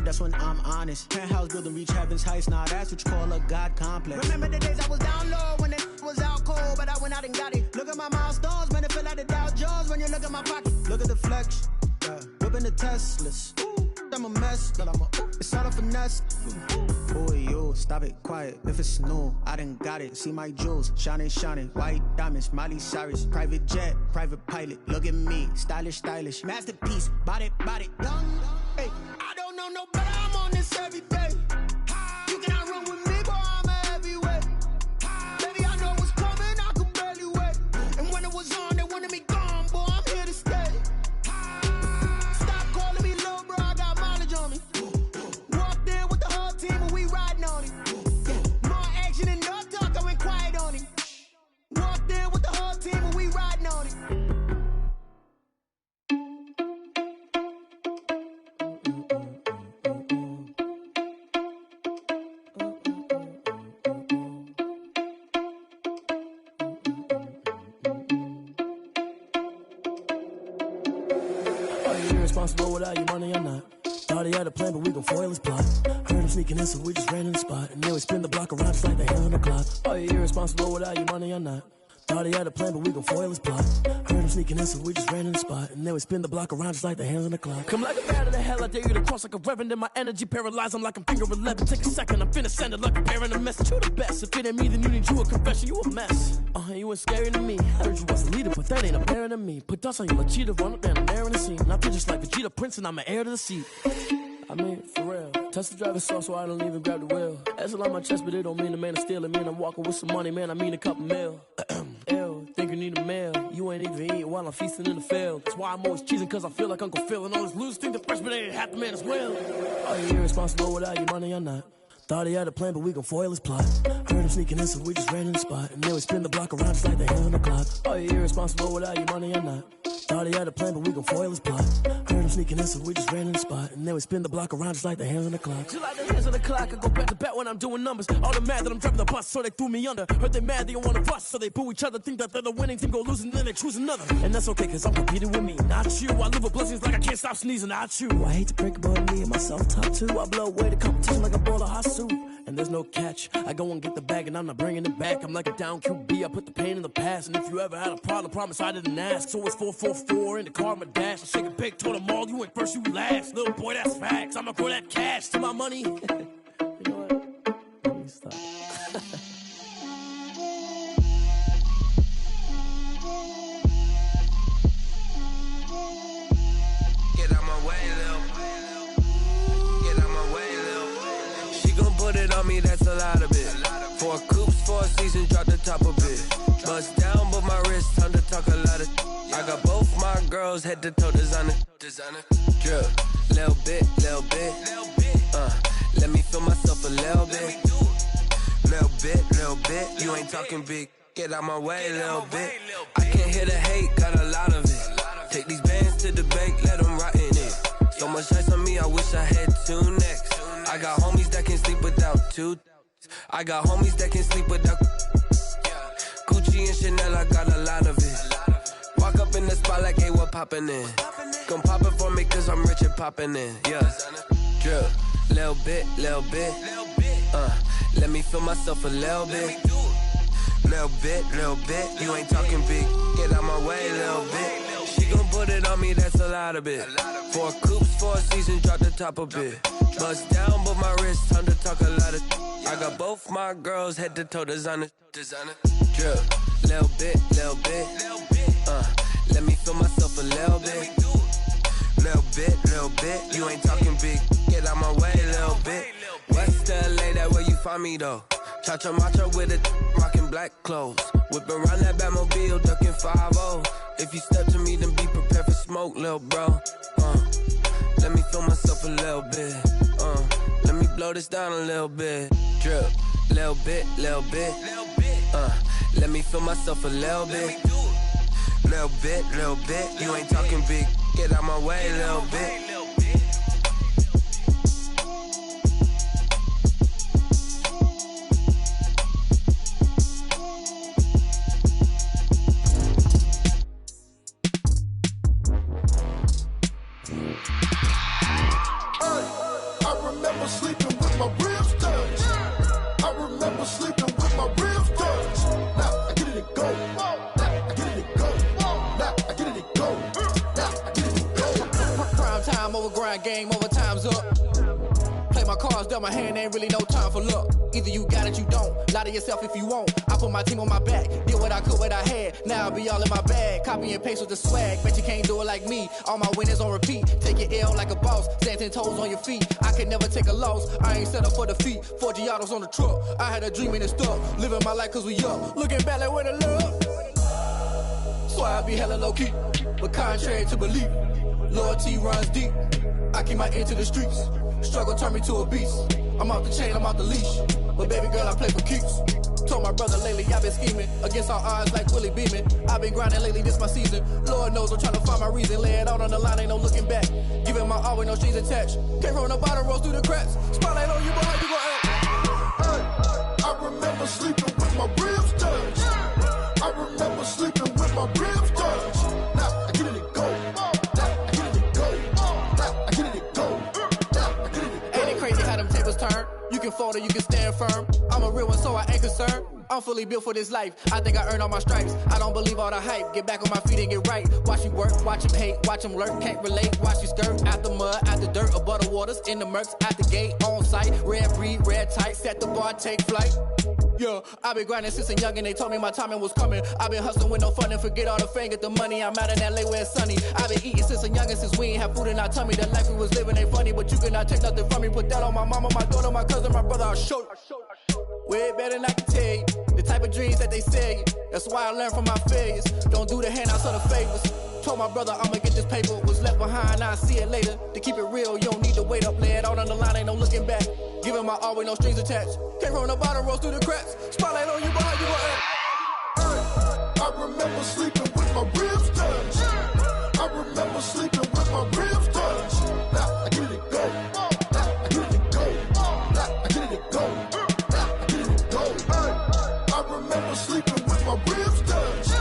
[SPEAKER 11] That's when I'm honest. Penthouse building reach heaven's heights. Now that's what you call a God complex.
[SPEAKER 10] Remember the days I was down low when it was out cold, but I went out and got it. Look at my milestones, man, it feel like the Dow Jones when you look at my pocket.
[SPEAKER 11] Look at the flex, whipping the Teslas. I'm a mess, but it's all a finesse. Boy, yo, stop it, quiet. If it's new, I done got it. See my jewels, shining, white diamonds, Miley Cyrus. Private jet, private pilot, look at me. Stylish, masterpiece, body, done.
[SPEAKER 10] Hey, I don't know no better, I'm on this every day. You cannot run with me, boy, I'm a heavyweight. Baby, I know what's coming, I could barely wait. And when it was on, they wanted me gone, boy, I'm here to stay. Stop calling me little bro, I got mileage on me. Walked in with the whole team and we riding on him. More action and no talk, I went quiet on him. Walked in with the whole team and we riding on him.
[SPEAKER 12] Responsible without your money or not. Thought he had a plan, but we gon' foil his plot. Heard him sneaking in, so we just ran in the spot. And then we spin the block around just like the hands on the clock. Are you irresponsible without your money or not? Thought he had a plan, but we gon' foil his plot. Heard him sneaking in, so we just ran in the spot. And then we spin the block around just like the hands on the clock. Come like a bat of the hell, I dare you to cross like a reverend. In my energy paralyzed, I'm like I'm finger 11. Take a second, I'm finna send it like a parent a message. You the best, if it ain't me, then you need you a confession. You a mess. You ain't scary to me. Heard you was a leader, but that ain't apparent to me. Put dust on you like cheetah, run up down there in the scene. I feel just like Vegeta Prince, and I'm an heir to the seat. I mean, for real. Touch the driver's soft, so I don't even grab the wheel. That's a lot on my chest, but it don't mean the man is stealing. Man, I'm walking with some money, man, I mean a couple mil. Ew, think you need a meal. You ain't even eating while I'm feasting in the field. That's why I'm always cheesing, cause I feel like Uncle Phil. And all those losers think the freshman ain't half the man as well. Are you irresponsible without your money or not? Thought he had a plan, but we gon' foil his plot. Heard him sneaking in, so we just ran in the spot. And then we spin the block around just like the hands on the clock. Are you irresponsible without your money or not? Thought he had a plan, but we gon' foil his plot. Heard him sneaking in, so we just ran in the spot. And then we spin the block around just like the hands on the clock. Just like the hands on the clock, I go back to back when I'm doing numbers. All the mad that I'm driving the bus, so they threw me under. Heard they mad, they don't wanna bust, so they boo each other. Think that they're the winning team, go losing, then they choose another. And that's okay, cause I'm competing with me, not you. I live with blessings like I can't stop sneezing, not you. I hate to break it, but me and myself top two. I blow away the competition like a ball of hot soup. And there's no catch. I go and get the bag and I'm not bringing it back. I'm like a down QB, I put the pain in the past. And if you ever had a problem, promise I didn't ask. So it's 444 in the car, my dash. I shake a big, told them all, you ain't first, you last. Little boy, that's facts. I'ma grow that cash to my money. You know what? Let me stop.
[SPEAKER 13] Get out my way, little. on me, that's a lot of it. 4 coops, 4 seasons, drop the top a bit. Bust down, but my wrist, time to talk a lot of. I got both my girls head to toe designer. Drip, little bit. Let me feel myself a little bit. Little bit. You ain't talking big. Get out my way, little bit. I can't hear the hate, got a lot of it. Take these bands to the bank, let them rot in it. So much ice on me, I wish I had 2 necks. I got homies that can sleep without 2. I got homies that can sleep without Gucci and Chanel, I got a lot of it. Walk up in the spot like, hey, what poppin' in? Gon' pop it for me cause I'm rich and poppin' in, yeah. Drip, little bit. Let me feel myself a little bit. Little bit. You ain't talking big. Get out my way, little bit. She gon' put it on me, that's a lot of it. 4 coops, 4 seasons, drop the top a bit. Bust down, but my wrist, time to talk a lot of. I got both my girls head to toe designer. Drip, little bit. Let me feel myself a little bit. Little bit. You ain't talking big. Get out my way, little bit. West LA, that where you find me though. Cha-cha matcha with it, rockin' black clothes. Whip around that Batmobile, duckin' 5-0. If you step to me, then be prepared for smoke, lil' bro. Let me feel myself a little bit. Let me blow this down a little bit. Drip, little bit. Let me feel myself a little bit. Little bit. You ain't talking big. Get out my way, little bit.
[SPEAKER 14] Game over, time's up. Play my cards, dealt my hand, ain't really no time for luck. Either you got it, you don't. Lie to yourself if you won't. I put my team on my back, did what I could, what I had. Now I'll be all in my bag, copy and paste with the swag. Bet you can't do it like me. All my winners on repeat. Take your L like a boss, stand 10 toes on your feet. I can never take a loss, I ain't set up for defeat. 4 Giottos on the truck, I had a dream and it stuck. Living my life cause we up, looking back like where the love. So I be hella low key, but contrary to belief, loyalty runs deep. I keep my ear to the streets. Struggle turned me to a beast. I'm off the chain, I'm off the leash. But baby girl, I play for keeps. Told my brother lately, I've been scheming. Against all odds like Willie Beeman. I've been grinding lately, this my season. Lord knows I'm trying to find my reason. Lay it out on the line, ain't no looking back. Giving my all with no strings attached. Can't roll no bottom, roll through the cracks. Spotlight on you, but how you gon' act?
[SPEAKER 10] I remember sleeping with my ribs touched. I remember sleeping with my ribs touched. Now I get it and go.
[SPEAKER 14] Turn. You can fold or you can stand firm. I'm a real one, so I ain't concerned. I'm fully built for this life. I think I earned all my stripes. I don't believe all the hype. Get back on my feet and get right. Watch you work, watch him hate, watch him lurk. Can't relate, watch you skirt. Out the mud, out the dirt, above the waters, in the murks, out the gate, on site. Red breed, red tight, set the bar, take flight. Yeah, I've been grinding since a young and they told me my timing was coming. I've been hustling with no fun and forget all the fame, get the money. I'm out in LA where it's sunny. I've been eating since a young and since we ain't have food in our tummy. The life we was living ain't funny, but you cannot take nothing from me. Put that on my mama, my daughter, my cousin, my brother, I'll show you. Way better than I can tell you. The type of dreams that they sell you. That's why I learned from my failures. Don't do the handouts or the favors. Told my brother I'ma get this paper. Was left behind, I'll see it later. To keep it real, you don't need to wait up. Lay it out on the line, ain't no looking back. Giving my all with no strings attached. Can't roll no bottom, roll through the cracks. Spotlight on you, but how you gon' act?
[SPEAKER 10] I remember sleeping with my ribs touched. I remember sleeping with my ribs touched. Now I get it and go. Now I get it and go. Now I get it and go. Now I get it and go. I remember sleeping with my ribs touched.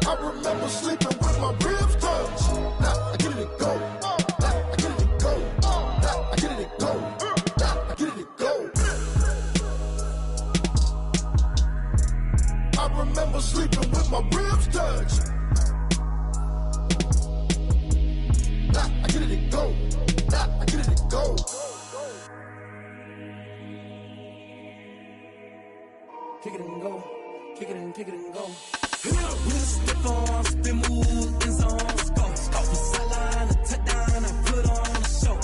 [SPEAKER 10] I remember sleeping with my ribs touched. Now I get it and go. Now I get it and go. Now I get it and go. Now I get it and go. I remember sleeping with my ribs touched. Now I get it and go. Now I get it and go.
[SPEAKER 12] Kick it and go. Kick it and go. We'll step on, spin, move, in zone, go. Off the sideline, a touchdown, I put on a show.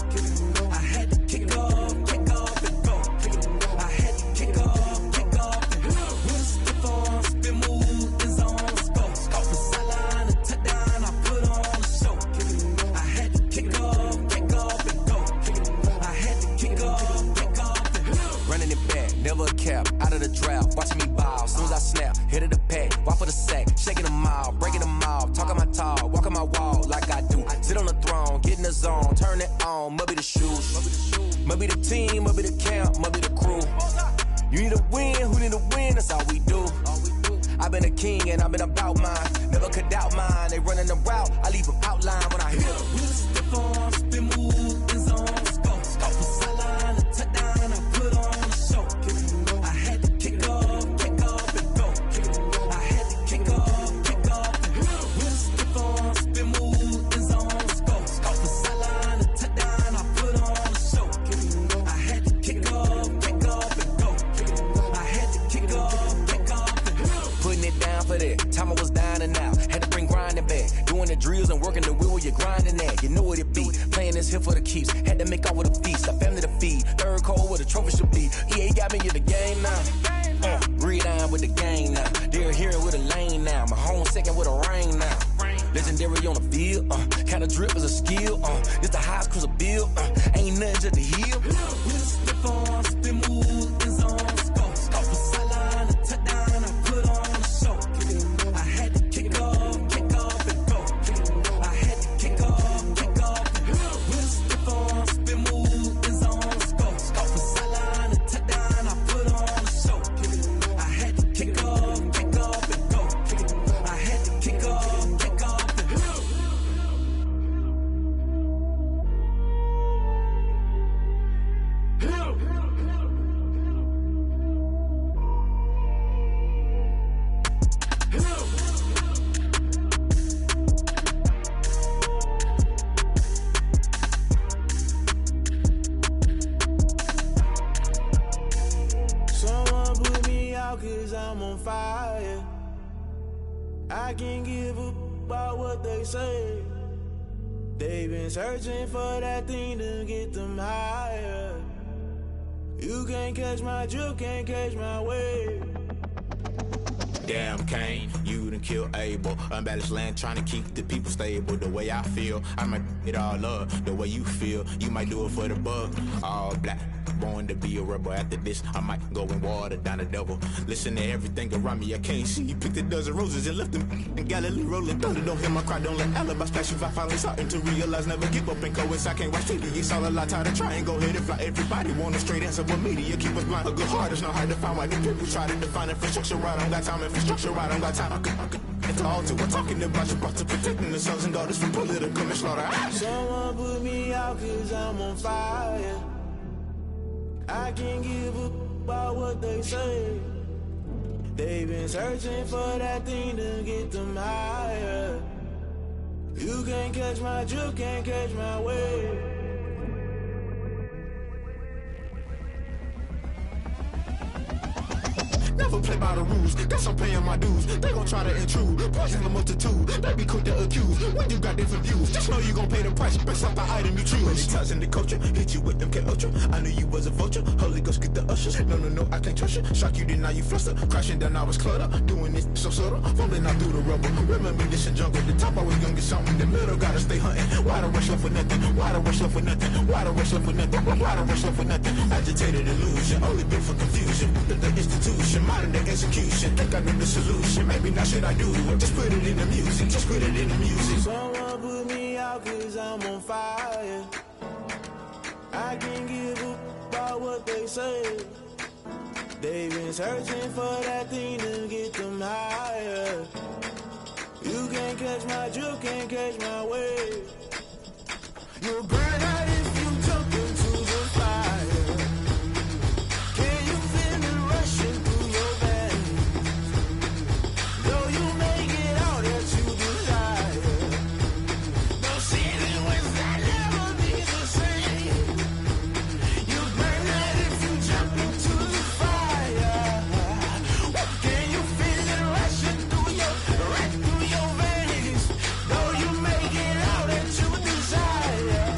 [SPEAKER 12] I had to kick off and go. I had
[SPEAKER 13] never a cap, out of the drought, watching me ball. Soon as I snap, hit of the pack, walk for the sack, shaking them out, breaking them off, talking my talk, walking my wall like I do. Sit on the throne, get in the zone, turn it on, must be the shoes, must be the team, must be the camp, must be the crew. You need a win, who need a win, that's all we do. I've been a king and I've been about mine, never could doubt mine. They running the route, I leave them outline when I hit them. Step on, spin move, in zone, scope for sideline, a touchdown, I put on a show. I had to kick off and go. I had to kick off and go. Step on, spin move, in zone, scope for sideline, a touchdown, I put on a show. I had to kick off and go. I had to kick off and go. Putting it down for that, time I was down and out. Had to bring grinding back, doing the drills and working the wheel where you're grinding at. You know what it be, playing this here for the keeps. Had to make out with a feast, a family to feed. Third cold where the trophy should be. EA got me in the game now. Read on with the gang now. They're hearing with a lane now. My home second with a rain now. Legendary on the field, kinda drip is a skill. It's the highest cruiser bill, ain't nothing just to heal. Step on, spin move, in zone, scope for sideline, a touchdown, I put on a show. I had to kick off and go. I had to kick off and go. Step on, spin move, in zone, scope for sideline, a touchdown, I put on a show. I had to kick off and go. I had to kick off and go.
[SPEAKER 11] Someone put me out 'cause I'm on fire. I can't give up about what they say. They've been searching for that thing to get them higher. You can't catch my drift, can't catch my wave.
[SPEAKER 15] Damn Kane, you done kill Abel. Unbalanced land trying to keep the people stable. The way I feel, I might it all up. The way you feel, you might do it for the bug. All black, born to be a rebel. After this, I might go and water down the devil. Listen to everything around me, I can't see. Picked a dozen roses and left them in Galilee rolling thunder. Don't hear my cry, don't let alibi splash. If I finally starting to realize, never give up and coincide. I can't watch TV, it's all a lot. Tired of trying, go ahead and fly. Everybody want a straight answer, but media keep us blind. A good heart is not hard to find. Why do people try to define infrastructure right? I don't got time, infrastructure right, I don't got time. I could it's all to we're talking about your to protecting the sons and daughters from political and slaughter.
[SPEAKER 11] Someone put me out 'cause I'm on fire. I can't give up about what they say. They've been searching for that thing to get them higher. You can't catch my drift, can't catch my wave.
[SPEAKER 15] Never play by the rules, guess I'm paying my dues. They gon' try to intrude, poison the multitude. They be quick to accuse, when you got different views. Just know you gon' pay the price, based off the item you choose. Many times in the culture, hit you with them K-Ultra. I knew you was a vulture, Holy Ghost get the ushers. No, I can't trust you. Shock you, then now you fluster. Crashing down, I was clutter. Doing this so subtle, fumbling out through the rubble. Remember this in jungle, the top always gonna get something. In the middle, gotta stay hunting. Why the rush left for nothing? Why the rush left for nothing? Why the rush left for nothing? Why the rush left for nothing? Agitated illusion, only built for confusion. The institution, modern day execution. Think I know the solution. Maybe not should I do it? Just put it in the music. Just put it in the music.
[SPEAKER 11] Someone put me out 'cause I'm on fire. I can't give up about what they say. They've been searching for that thing to get them higher. You can't catch my drift, can't catch my wave. You'll burn out if you jump into the fire. Can you feel it rushing through your veins? Though you make it all that you desire. Don't see the wins that never be the same. You burn out if you jump into the fire. Can you feel it rushing through your veins? Though you make it all that you desire.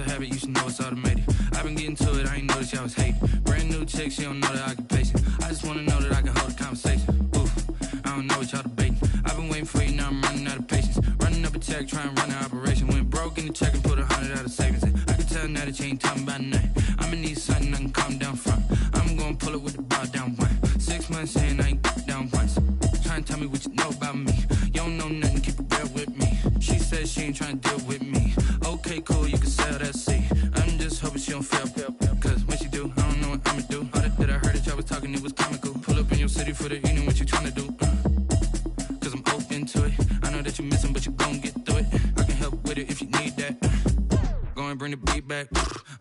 [SPEAKER 16] a habit, you should know it's automated. I've been getting to it, I ain't noticed y'all was hating. Brand new chick, she don't know the occupation. I just wanna know that I can hold a conversation. Oof, I don't know what y'all debating. I've been waiting for you, now I'm running out of patience. Running up a check, trying to run an operation. Went broke in the check and put 100 out of savings in. I can tell now that you ain't talking about nothing. I'ma need something I can calm down from. I'm gonna pull it with the bar down one. 6 months in, I ain't down once. Trying to tell me what you know about me. You don't know nothing, keep it real with me. She says she ain't trying to deal with me. Okay, cool, you can sell that seat. I'm just hoping she don't fail. Cause when she do, I don't know what I'ma do. All that I heard that y'all was talking, it was comical. Pull up in your city for the evening, what you trying to do? Cause I'm open to it. I know that you missing, but you gon' get through it. I can help with it if you need that. Go and bring the beat back.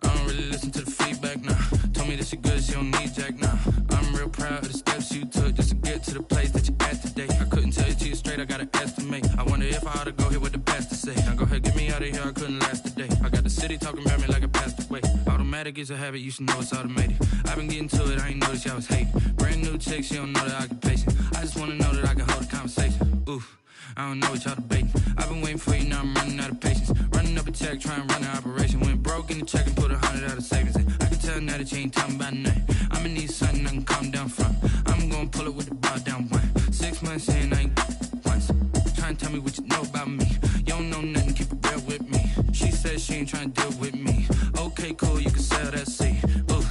[SPEAKER 16] I don't really listen to the feedback, nah. Told me that she good, she don't need jack, nah. I'm real proud of the steps you took just to get to the place that you at today. I couldn't tell you to you straight, I gotta estimate. I wonder if I ought to go here with the pastor say. Now go ahead, get me out of here, I couldn't last a day. I got the city talking about me like I passed away. Automatic is a habit, you should know it's automated. I've been getting to it, I ain't noticed y'all was hating. Brand new chick, she don't know the occupation. I just wanna know that I can hold a conversation. Oof, I don't know what y'all debating. I've been waiting for you, now I'm running out of patience. Running up a check, trying to run an operation. Went broke in the check and put 100 out of savings in. I can tell now that you ain't talking about nothing. I'ma need something I can calm down from. I'm gonna pull it with the bar down one. 6 months in, I ain't once. Trying to tell me what you know about me. You don't know nothing, keep it real with me. She says she ain't trying to deal with me. Okay, cool, you can sell that seat. Ooh,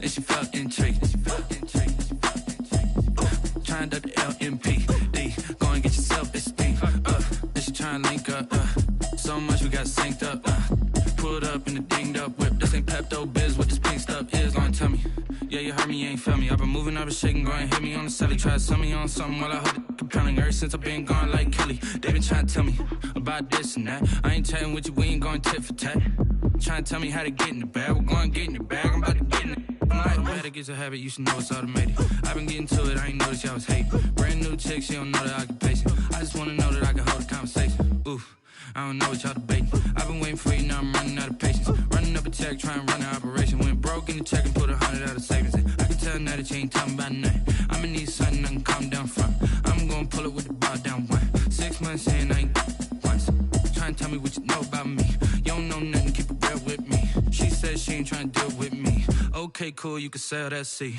[SPEAKER 16] and she felt intrigued. Trying to duck the LMPD. Go and get your self-esteem. And she trying to link up. So much we got synced up. Pulled up in the dinged up whip. This ain't Pepto-Biz, what this pink stuff is. Go and tell me. Yeah, you heard me, you ain't felt me. I've been moving, I've been shaking, go and hit me on the celly. Try to sell me on something while I hold it compelling. Ever since I've been gone like Kelly, they been trying to tell me about this and that. I ain't chatting with you, we ain't going tit for tat. Trying to tell me how to get in the bag. We're going to get in the bag, I'm about to get in it. Automatic is a habit, you should know it's automated. I've been getting to it, I ain't noticed y'all was hating. Brand new chick, she don't know the occupation. I just wanna know that I can hold a conversation. Oof, I don't know what y'all debating. I've been waiting for you, now I'm running out of patience. Running up a check, trying to run an operation. Went broke in the check and put 100 out of savings in. I can tell now that you ain't talking about nothing. I'ma need something I can calm down from. I'm gonna pull it with the bar down one. 6 months in, I ain't once. Trying to tell me what you know about me. You don't know nothing, keep it real with me. She says she ain't trying to deal with me. Okay, cool, you can sell that seat.